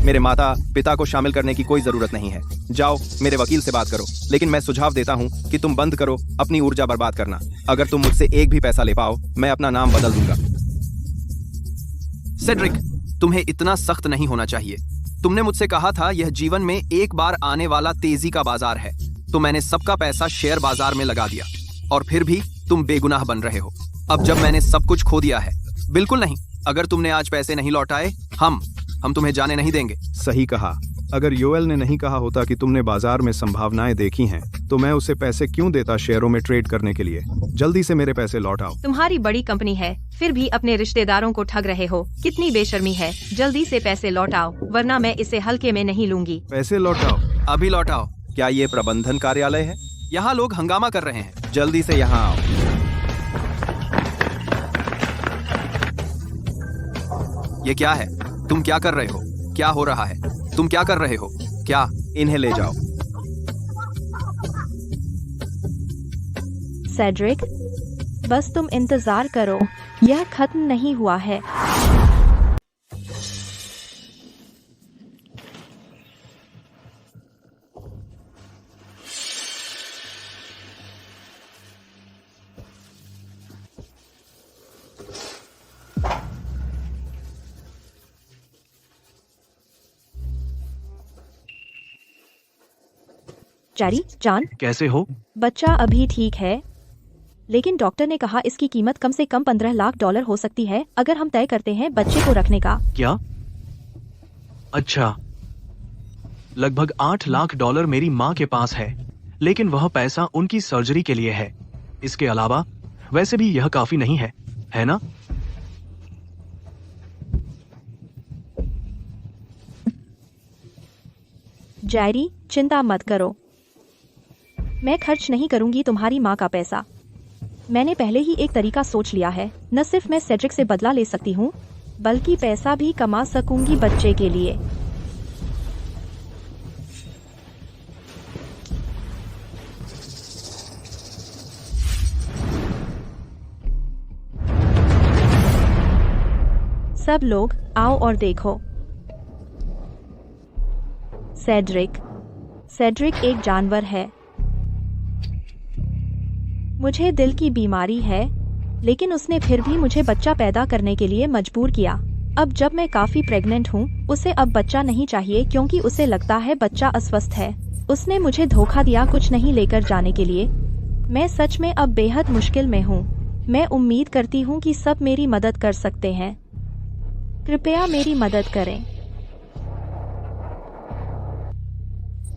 मेरे माता पिता को शामिल करने की कोई जरूरत नहीं है। जाओ मेरे वकील से बात करो। लेकिन मैं सुझाव देता हूँ कि तुम बंद करो अपनी ऊर्जा बर्बाद करना। अगर तुम मुझसे एक भी पैसा ले पाओ, मैं अपना नाम बदल दूंगा। सेड्रिक, तुम्हें इतना सख्त नहीं होना चाहिए। तुमने मुझसे कहा था यह जीवन में एक बार आने वाला तेजी का बाजार है, तो मैंने सबका पैसा शेयर बाजार में लगा दिया और फिर भी तुम बेगुनाह बन रहे हो। अब जब मैंने सब कुछ खो दिया है, बिल्कुल नहीं। अगर तुमने आज पैसे नहीं लौटाए, हम तुम्हें जाने नहीं देंगे। सही कहा। अगर योएल ने नहीं कहा होता कि तुमने बाजार में संभावनाएं देखी हैं, तो मैं उसे पैसे क्यों देता शेयरों में ट्रेड करने के लिए। जल्दी से मेरे पैसे लौटाओ। तुम्हारी बड़ी कंपनी है, फिर भी अपने रिश्तेदारों को ठग रहे हो। कितनी बेशर्मी है। जल्दी से पैसे लौटाओ, वरना मैं इसे हल्के में नहीं लूंगी। पैसे लौटाओ, अभी लौटाओ। क्या ये प्रबंधन कार्यालय है? यहाँ लोग हंगामा कर रहे हैं। जल्दी से यहाँ आओ। ये क्या है? तुम क्या कर रहे हो? क्या हो रहा है? तुम क्या कर रहे हो? क्या? इन्हें ले जाओ। सेड्रिक, बस तुम इंतजार करो, यह खत्म नहीं हुआ है। जारी जान, कैसे हो? बच्चा अभी ठीक है, लेकिन डॉक्टर ने कहा इसकी कीमत कम से कम $15 लाख हो सकती है अगर हम तय करते हैं बच्चे को रखने का। क्या? अच्छा, लगभग $8 लाख मेरी माँ के पास है, लेकिन वह पैसा उनकी सर्जरी के लिए है। इसके अलावा वैसे भी यह काफी नहीं है ना? जायरी, चिंता मत करो, मैं खर्च नहीं करूंगी तुम्हारी माँ का पैसा। मैंने पहले ही एक तरीका सोच लिया है। न सिर्फ मैं सेड्रिक से बदला ले सकती हूँ, बल्कि पैसा भी कमा सकूंगी बच्चे के लिए। सब लोग आओ और देखो। सेड्रिक एक जानवर है। मुझे दिल की बीमारी है, लेकिन उसने फिर भी मुझे बच्चा पैदा करने के लिए मजबूर किया। अब जब मैं काफी प्रेग्नेंट हूँ, उसे अब बच्चा नहीं चाहिए क्योंकि उसे लगता है बच्चा अस्वस्थ है। उसने मुझे धोखा दिया कुछ नहीं लेकर जाने के लिए। मैं सच में अब बेहद मुश्किल में हूँ। मैं उम्मीद करती हूँ कि सब मेरी मदद कर सकते हैं। कृपया मेरी मदद करें।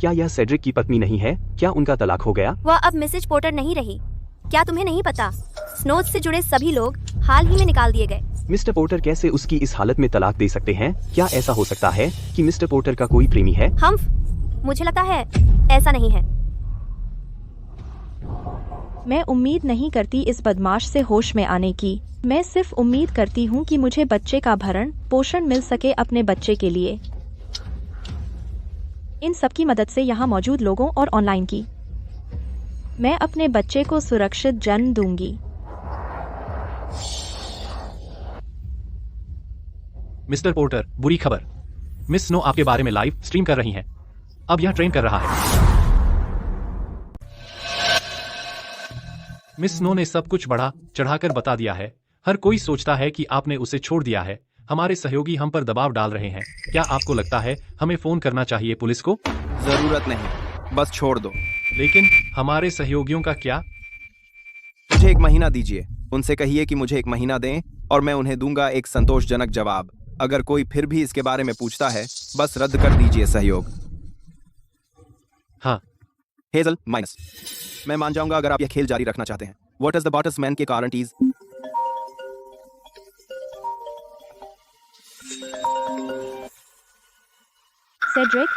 क्या यह सेड्रिक की पत्नी नहीं है? क्या उनका तलाक हो गया? वह अब मिसेज पोर्टर नहीं रही। क्या तुम्हें नहीं पता? स्नोज से जुड़े सभी लोग हाल ही में निकाल दिए गए। मिस्टर पोर्टर कैसे उसकी इस हालत में तलाक दे सकते हैं? क्या ऐसा हो सकता है कि मिस्टर पोर्टर का कोई प्रेमी है? मुझे लगता है ऐसा नहीं है। मैं उम्मीद नहीं करती इस बदमाश से होश में आने की। मैं सिर्फ उम्मीद करती हूँ कि मुझे बच्चे का भरण पोषण मिल सके अपने बच्चे के लिए। इन सब की मदद से यहाँ मौजूद लोगों और ऑनलाइन की मैं अपने बच्चे को सुरक्षित जन्म दूंगी। मिस्टर पोर्टर, बुरी खबर। मिस स्नो आपके बारे में लाइव स्ट्रीम कर रही हैं। अब यह ट्रेंड कर रहा है। मिस स्नो ने सब कुछ बढ़ा चढ़ाकर बता दिया है। हर कोई सोचता है कि आपने उसे छोड़ दिया है। हमारे सहयोगी हम पर दबाव डाल रहे हैं। क्या आपको लगता है हमें फोन करना चाहिए पुलिस को? जरूरत नहीं, बस छोड़ दो। लेकिन हमारे सहयोगियों का क्या? मुझे 1 महीना दीजिए। उनसे कहिए कि मुझे 1 महीना दें और मैं उन्हें दूंगा एक संतोषजनक जवाब। अगर कोई फिर भी इसके बारे में पूछता है, बस रद्द कर दीजिए सहयोग। हाँ। Hazel minus. मैं मान जाऊंगा अगर आप यह खेल जारी रखना चाहते हैं। व्हाट इज द बॉटसमैन के गारंटीज? सेड्रिक,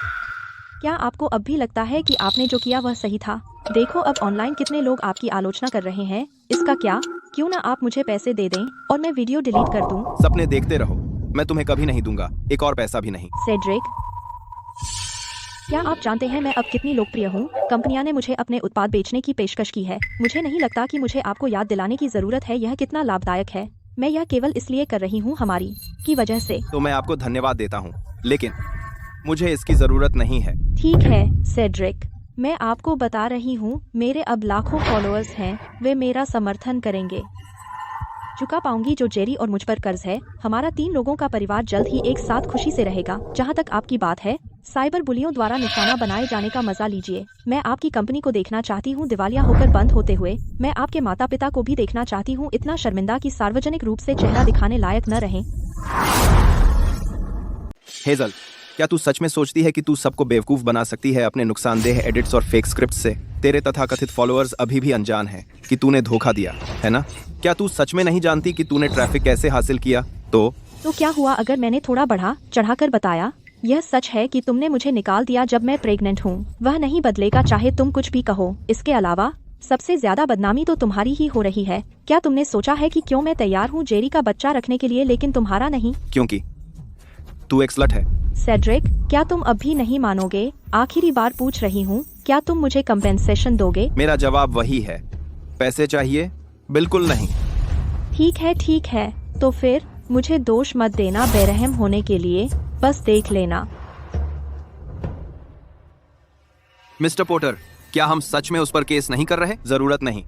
क्या आपको अब भी लगता है कि आपने जो किया वह सही था? देखो अब ऑनलाइन कितने लोग आपकी आलोचना कर रहे हैं। इसका क्या? क्यों ना आप मुझे पैसे दे दें और मैं वीडियो डिलीट कर दूं? सपने देखते रहो, मैं तुम्हें कभी नहीं दूंगा, एक और पैसा भी नहीं। सेड्रिक, क्या आप जानते हैं मैं अब कितनी लोकप्रिय हूँ? कंपनियां ने मुझे अपने उत्पाद बेचने की पेशकश की है। मुझे नहीं लगता कि मुझे आपको याद दिलाने की जरूरत है यह कितना लाभदायक है। मैं यह केवल इसलिए कर रही हूँ हमारी की वजह से। तो मैं आपको धन्यवाद देता हूँ, लेकिन मुझे इसकी जरूरत नहीं है। ठीक है सेड्रिक, मैं आपको बता रही हूँ मेरे अब लाखों फॉलोअर्स हैं, वे मेरा समर्थन करेंगे। चुका पाऊंगी जो जेरी और मुझ पर कर्ज है। हमारा 3 लोगों का परिवार जल्द ही एक साथ खुशी से रहेगा। जहाँ तक आपकी बात है, साइबर बुलियों द्वारा निशाना बनाए जाने का मजा लीजिए। मैं आपकी कंपनी को देखना चाहती हूँ दिवालिया होकर बंद होते हुए। मैं आपके माता पिता को भी देखना चाहती हूँ इतना शर्मिंदा कि सार्वजनिक रूप से चेहरा दिखाने लायक न रहें। हेजल, क्या तू सच में सोचती है कि तू सबको बेवकूफ बना सकती है अपने नुकसानदेह एडिट्स और फेक स्क्रिप्ट से? तेरे तथाकथित फॉलोअर्स अभी भी अनजान हैं कि तूने धोखा दिया है ना? क्या तू सच में नहीं जानती कि तूने ट्रैफिक कैसे हासिल किया? तो क्या हुआ अगर मैंने थोड़ा बढ़ा चढ़ाकर बताया? यह सच है कि तुमने मुझे निकाल दिया जब मैं प्रेग्नेंट हूँ। वह नहीं बदलेगा चाहे तुम कुछ भी कहो। इसके अलावा सबसे ज्यादा बदनामी तो तुम्हारी ही हो रही है। क्या तुमने सोचा है कि क्यों मैं तैयार हूँ जेरी का बच्चा रखने के लिए लेकिन तुम्हारा नहीं? क्योंकि तू एक स्लट है। सेड्रिक, क्या तुम अब भी नहीं मानोगे? आखिरी बार पूछ रही हूँ, क्या तुम मुझे कंपेंसेशन दोगे? मेरा जवाब वही है, पैसे चाहिए? बिल्कुल नहीं। ठीक है, तो फिर मुझे दोष मत देना बेरहम होने के लिए, बस देख लेना। मिस्टर पोर्टर, क्या हम सच में उस पर केस नहीं कर रहे? जरूरत नहीं।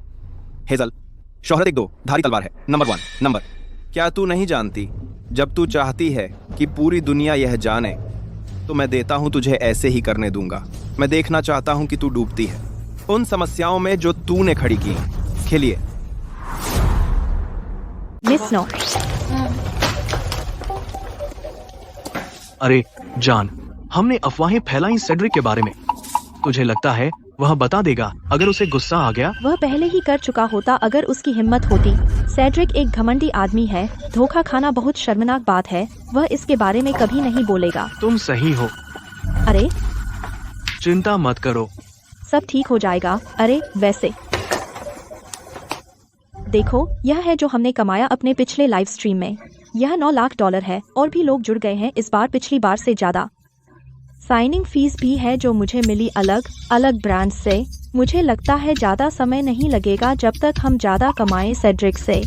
हेजल, शोहरत एक 2 धारी तलवार है। Number 1 number. क्या तू नहीं जानती, जब तू चाहती है कि पूरी दुनिया यह जाने तो मैं देता हूं तुझे ऐसे ही करने दूंगा। मैं देखना चाहता हूं कि तू डूबती है उन समस्याओं में जो तूने खड़ी की। खेलिए। Miss snow. अरे जान, हमने अफवाहें फैलाई सेड्रिक के बारे में। तुझे लगता है वह बता देगा अगर उसे गुस्सा आ गया? वह पहले ही कर चुका होता अगर उसकी हिम्मत होती। सेड्रिक एक घमंडी आदमी है। धोखा खाना बहुत शर्मनाक बात है। वह इसके बारे में कभी नहीं बोलेगा। तुम सही हो। अरे चिंता मत करो, सब ठीक हो जाएगा। अरे वैसे देखो, यह है जो हमने कमाया अपने पिछले लाइव स्ट्रीम में। यह $9 लाख है और भी लोग जुड़ गए हैं इस बार पिछली बार से ज्यादा। साइनिंग फीस भी है जो मुझे मिली अलग अलग ब्रांड से। मुझे लगता है ज्यादा समय नहीं लगेगा जब तक हम ज्यादा कमाएं सेड्रिक से।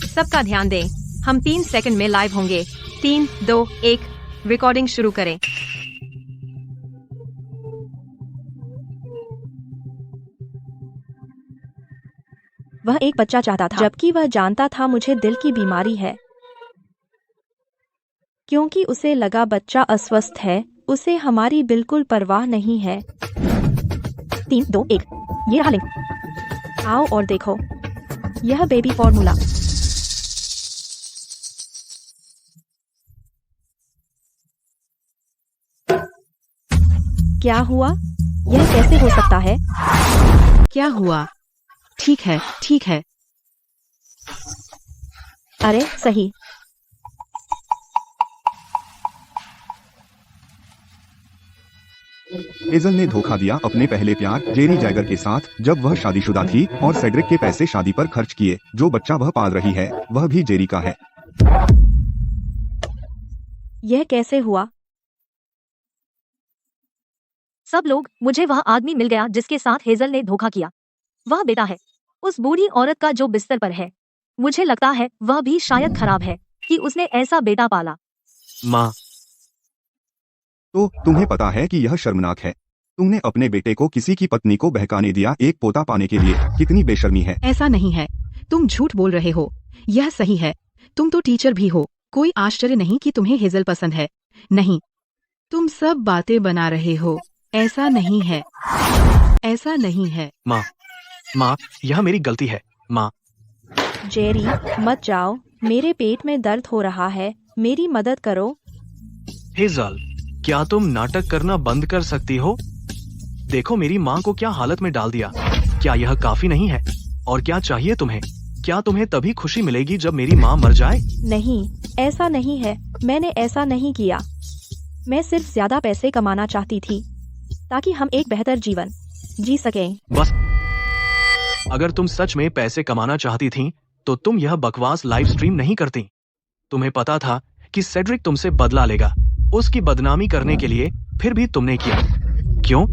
सबका ध्यान दें, हम 3 सेकंड में लाइव होंगे। 3, 2, 1, रिकॉर्डिंग शुरू करें। वह एक बच्चा चाहता था, जबकि वह जानता था मुझे दिल की बीमारी है। क्योंकि उसे लगा बच्चा अस्वस्थ है, उसे हमारी बिल्कुल परवाह नहीं है। 3, 2, 1, ये रहा लिंक। आओ और देखो। यह बेबी फॉर्मूला। क्या हुआ? यह कैसे हो सकता है? क्या हुआ? ठीक है, ठीक है। अरे सही। हेजल ने धोखा दिया अपने पहले प्यार जेरी जैगर के साथ जब वह शादीशुदा थी और सेड्रिक के पैसे शादी पर खर्च किए। जो बच्चा वह पाल रही है वह भी जेरी का है। यह कैसे हुआ? सब लोग, मुझे वह आदमी मिल गया जिसके साथ हेजल ने धोखा किया। वह बेटा है उस बूढ़ी औरत का जो बिस्तर पर है। मुझे लगता है वह भी शायद खराब है कि उसने ऐसा बेटा पाला। माँ, तो तुम्हें पता है कि यह शर्मनाक है। तुमने अपने बेटे को किसी की पत्नी को बहकाने दिया एक पोता पाने के लिए। कितनी बेशर्मी है। ऐसा नहीं है, तुम झूठ बोल रहे हो। यह सही है। तुम तो टीचर भी हो। कोई आश्चर्य नहीं कि तुम्हें हेजल पसंद है। नहीं, तुम सब बातें बना रहे हो। ऐसा नहीं है, ऐसा नहीं है। माँ, यह मेरी गलती है। माँ, जेरी मत जाओ, मेरे पेट में दर्द हो रहा है, मेरी मदद करो। हेजल, क्या तुम नाटक करना बंद कर सकती हो? देखो मेरी माँ को क्या हालत में डाल दिया। क्या यह काफी नहीं है? और क्या चाहिए तुम्हें? क्या तुम्हें तभी खुशी मिलेगी जब मेरी माँ मर जाए? नहीं, ऐसा नहीं है। मैंने ऐसा नहीं किया। मैं सिर्फ ज्यादा पैसे कमाना चाहती थी ताकि हम एक बेहतर जीवन जी सकें। बस, अगर तुम सच में पैसे कमाना चाहती थी तो तुम यह बकवास लाइव स्ट्रीम नहीं करती। तुम्हें पता था कि सेड्रिक तुमसे बदला लेगा उसकी बदनामी करने के लिए, फिर भी तुमने किया। क्यों?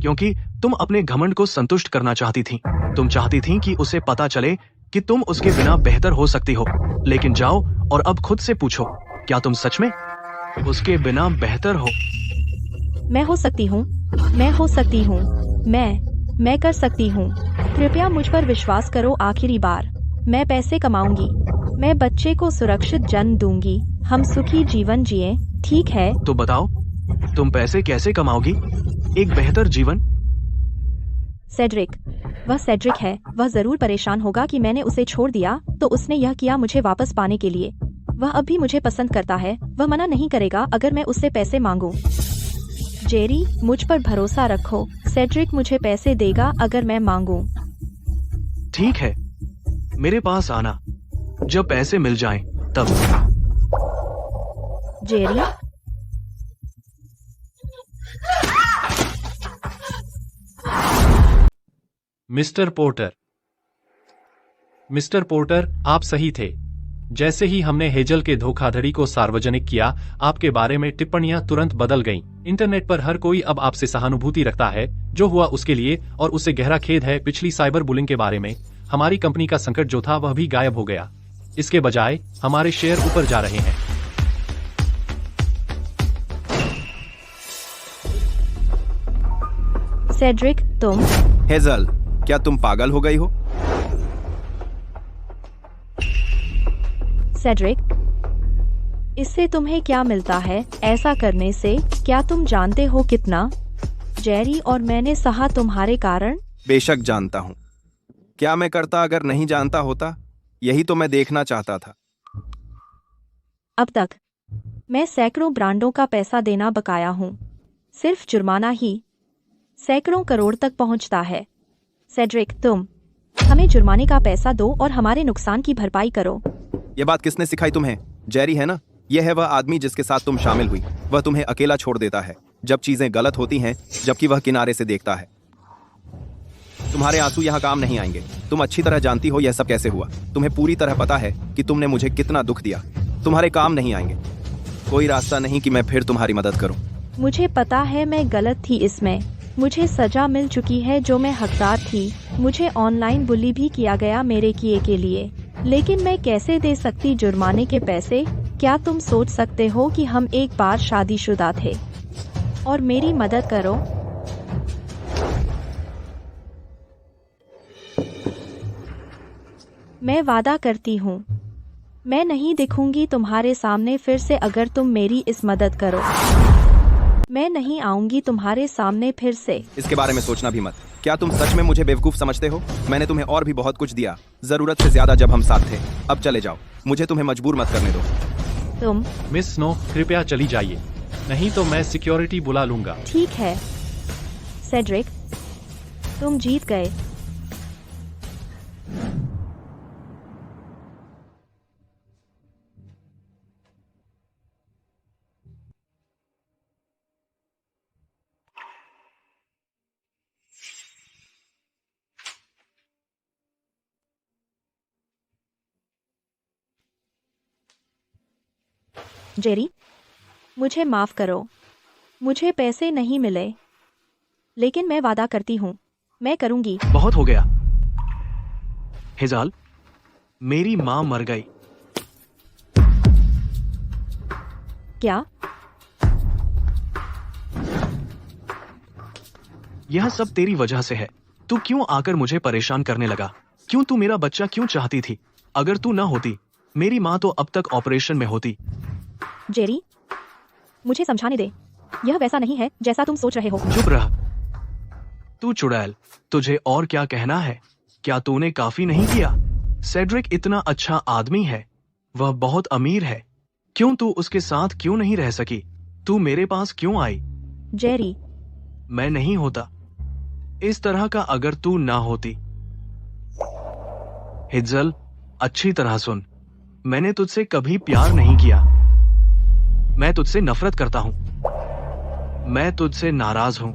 क्योंकि तुम अपने घमंड को संतुष्ट करना चाहती थी। तुम चाहती थी कि उसे पता चले कि तुम उसके बिना बेहतर हो सकती हो। लेकिन जाओ और अब खुद से पूछो, क्या तुम सच में उसके बिना बेहतर हो? मैं हो सकती हूँ, मैं हो सकती हूँ, मैं कर सकती हूँ। कृपया मुझ पर विश्वास करो। आखिरी बार, मैं पैसे कमाऊंगी, मैं बच्चे को सुरक्षित जन्म दूंगी, हम सुखी जीवन जिए, ठीक है? तो बताओ, तुम पैसे कैसे कमाओगी? एक बेहतर जीवन? सेड्रिक, वह सेड्रिक है। वह जरूर परेशान होगा कि मैंने उसे छोड़ दिया, तो उसने यह किया मुझे वापस पाने के लिए। वह अब भी मुझे पसंद करता है। वह मना नहीं करेगा अगर मैं उससे पैसे मांगूं। जेरी, मुझ पर भरोसा रखो। सेड्रिक मुझे पैसे देगा अगर मैं मांगूं। ठीक है, मेरे पास आना जब पैसे मिल जाएं, तब। जेरी, मिस्टर पोर्टर, आप सही थे। जैसे ही हमने हेजल के धोखाधड़ी को सार्वजनिक किया, आपके बारे में टिप्पणियां तुरंत बदल गईं। इंटरनेट पर हर कोई अब आपसे सहानुभूति रखता है। जो हुआ उसके लिए और उसे गहरा खेद है। पिछली साइबर बुलिंग के बारे में हमारी कंपनी का संकट जो था वह भी गायब हो गया। इसके बजाय हमारे शेयर ऊपर जा रहे हैं। सेड्रिक, तुम। हेजल, क्या तुम पागल हो गई हो? सेड्रिक, इससे तुम्हें क्या मिलता है ऐसा करने से? क्या तुम जानते हो कितना जेरी और मैंने सहा तुम्हारे कारण? बेशक जानता हूँ। क्या मैं करता अगर नहीं जानता होता? यही तो मैं देखना चाहता था। अब तक मैं सैकड़ों ब्रांडों का पैसा देना बकाया हूँ। सिर्फ जुर्माना ही सैकड़ों करोड़ तक पहुँचता है। सेड्रिक, तुम हमें जुर्माने का पैसा दो और हमारे नुकसान की भरपाई करो। ये बात किसने सिखाई तुम्हें? जेरी है ना? यह है वह आदमी जिसके साथ तुम शामिल हुई। वह तुम्हें अकेला छोड़ देता है जब चीजें गलत होती हैं, जबकि वह किनारे से देखता है। तुम्हारे आंसू यहाँ काम नहीं आएंगे। तुम अच्छी तरह जानती हो यह सब कैसे हुआ। तुम्हें पूरी तरह पता है कि तुमने मुझे कितना दुख दिया। तुम्हारे काम नहीं आएंगे। कोई रास्ता नहीं कि मैं फिर तुम्हारी मदद करूं। मुझे पता है मैं गलत थी इसमें। मुझे सजा मिल चुकी है जो मैं हकदार थी। मुझे ऑनलाइन बुली भी किया गया मेरे किए के लिए। लेकिन मैं कैसे दे सकती जुर्माने के पैसे? क्या तुम सोच सकते हो कि हम एक बार शादीशुदा थे? और मेरी मदद करो। मैं वादा करती हूँ, मैं नहीं दिखूंगी तुम्हारे सामने फिर से अगर तुम मेरी इस मदद करो। मैं नहीं आऊंगी तुम्हारे सामने फिर से। इसके बारे में सोचना भी मत। क्या तुम सच में मुझे बेवकूफ समझते हो? मैंने तुम्हें और भी बहुत कुछ दिया, जरूरत से ज्यादा, जब हम साथ थे। अब चले जाओ, मुझे तुम्हें मजबूर मत करने दो। तुम मिस स्नो, कृपया चली जाइए, नहीं तो मैं सिक्योरिटी बुला लूंगा। ठीक है सेड्रिक, तुम जीत गए। जेरी, मुझे माफ करो, मुझे पैसे नहीं मिले, लेकिन मैं वादा करती हूँ मैं करूंगी। बहुत हो गया हेजल, मेरी माँ मर गई। क्या? यह सब तेरी वजह से है। तू क्यों आकर मुझे परेशान करने लगा? क्यों तू मेरा बच्चा क्यों चाहती थी? अगर तू ना होती, मेरी माँ तो अब तक ऑपरेशन में होती। जेरी, मुझे समझाने दे, यह वैसा नहीं है जैसा तुम सोच रहे हो। चुप रह तू चुड़ैल, तुझे और क्या कहना है? क्या तूने काफी नहीं किया? सेड्रिक इतना अच्छा आदमी है, वह बहुत अमीर है, क्यों तू उसके साथ क्यों नहीं रह सकी? तू मेरे पास क्यों आई? जेरी, मैं नहीं होता इस तरह का अगर तू ना होती। हिज्जल, अच्छी तरह सुन, मैंने तुझसे कभी प्यार नहीं किया, मैं तुझसे नफरत करता हूं, मैं तुझसे नाराज हूं।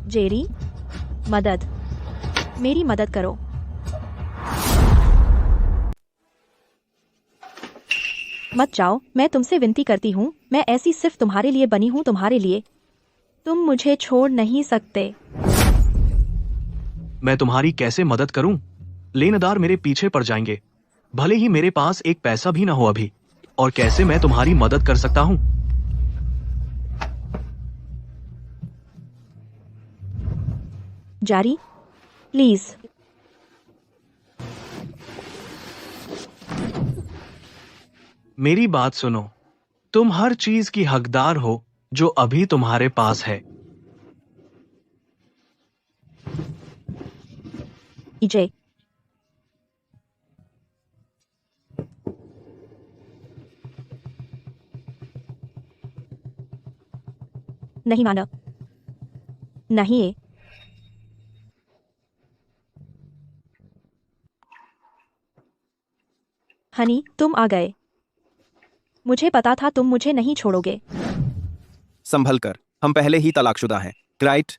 जेरी, मदद, मेरी मदद करो। मत जाओ, मैं तुमसे विनती करती हूँ, मैं ऐसी सिर्फ तुम्हारे लिए बनी हूँ, तुम्हारे लिए। तुम मुझे छोड़ नहीं सकते। मैं तुम्हारी कैसे मदद करूं? लेनदार मेरे पीछे पड़ जाएंगे, भले ही मेरे पास एक पैसा भी ना हो अभी, और कैसे मैं तुम्हारी मदद कर सकता हूं? जारी, प्लीज। मेरी बात सुनो, तुम हर चीज की हकदार हो जो अभी तुम्हारे पास है। इजे, नहीं माना, नहीं। हनी, तुम आ गए, मुझे पता था तुम मुझे नहीं छोड़ोगे। संभल कर, हम पहले ही तलाकशुदा हैं, राइट?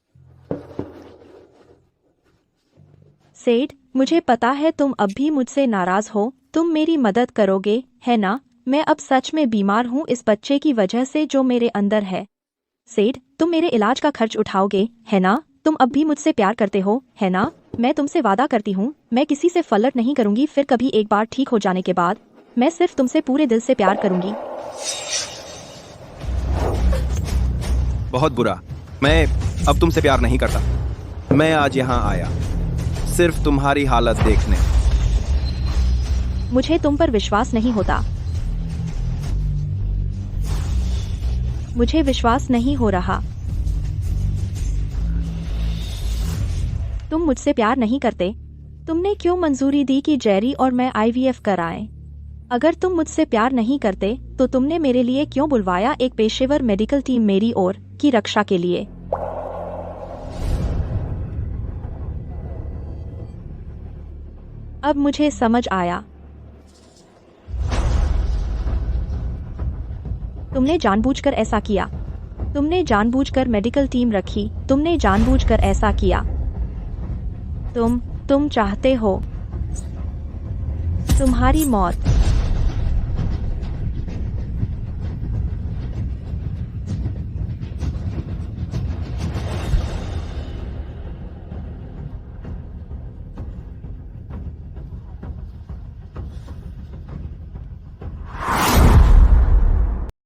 सेड, मुझे पता है तुम अब भी मुझसे नाराज हो, तुम मेरी मदद करोगे, है ना? मैं अब सच में बीमार हूँ इस बच्चे की वजह से जो मेरे अंदर है। सेड, तुम मेरे इलाज का खर्च उठाओगे, है ना? तुम अब भी मुझसे प्यार करते हो, है ना? मैं तुमसे वादा करती हूँ, मैं किसी से फलर्ट नहीं करूंगी फिर कभी। एक बार ठीक हो जाने के बाद मैं सिर्फ तुमसे पूरे दिल से प्यार करूंगी। बहुत बुरा, मैं अब तुमसे प्यार नहीं करता। मैं आज यहाँ आया सिर्फ तुम्हारी हालत देखने। मुझे तुम पर विश्वास नहीं होता, मुझे विश्वास नहीं हो रहा। तुम मुझसे प्यार नहीं करते, तुमने क्यों मंजूरी दी कि जेरी और मैं IVF कराएं? अगर तुम मुझसे प्यार नहीं करते तो तुमने मेरे लिए क्यों बुलवाया एक पेशेवर मेडिकल टीम मेरी और की रक्षा के लिए? अब मुझे समझ आया, तुमने जानबूझकर ऐसा किया, तुमने जानबूझकर मेडिकल टीम रखी, तुमने जानबूझकर ऐसा किया। तुम चाहते हो तुम्हारी मौत।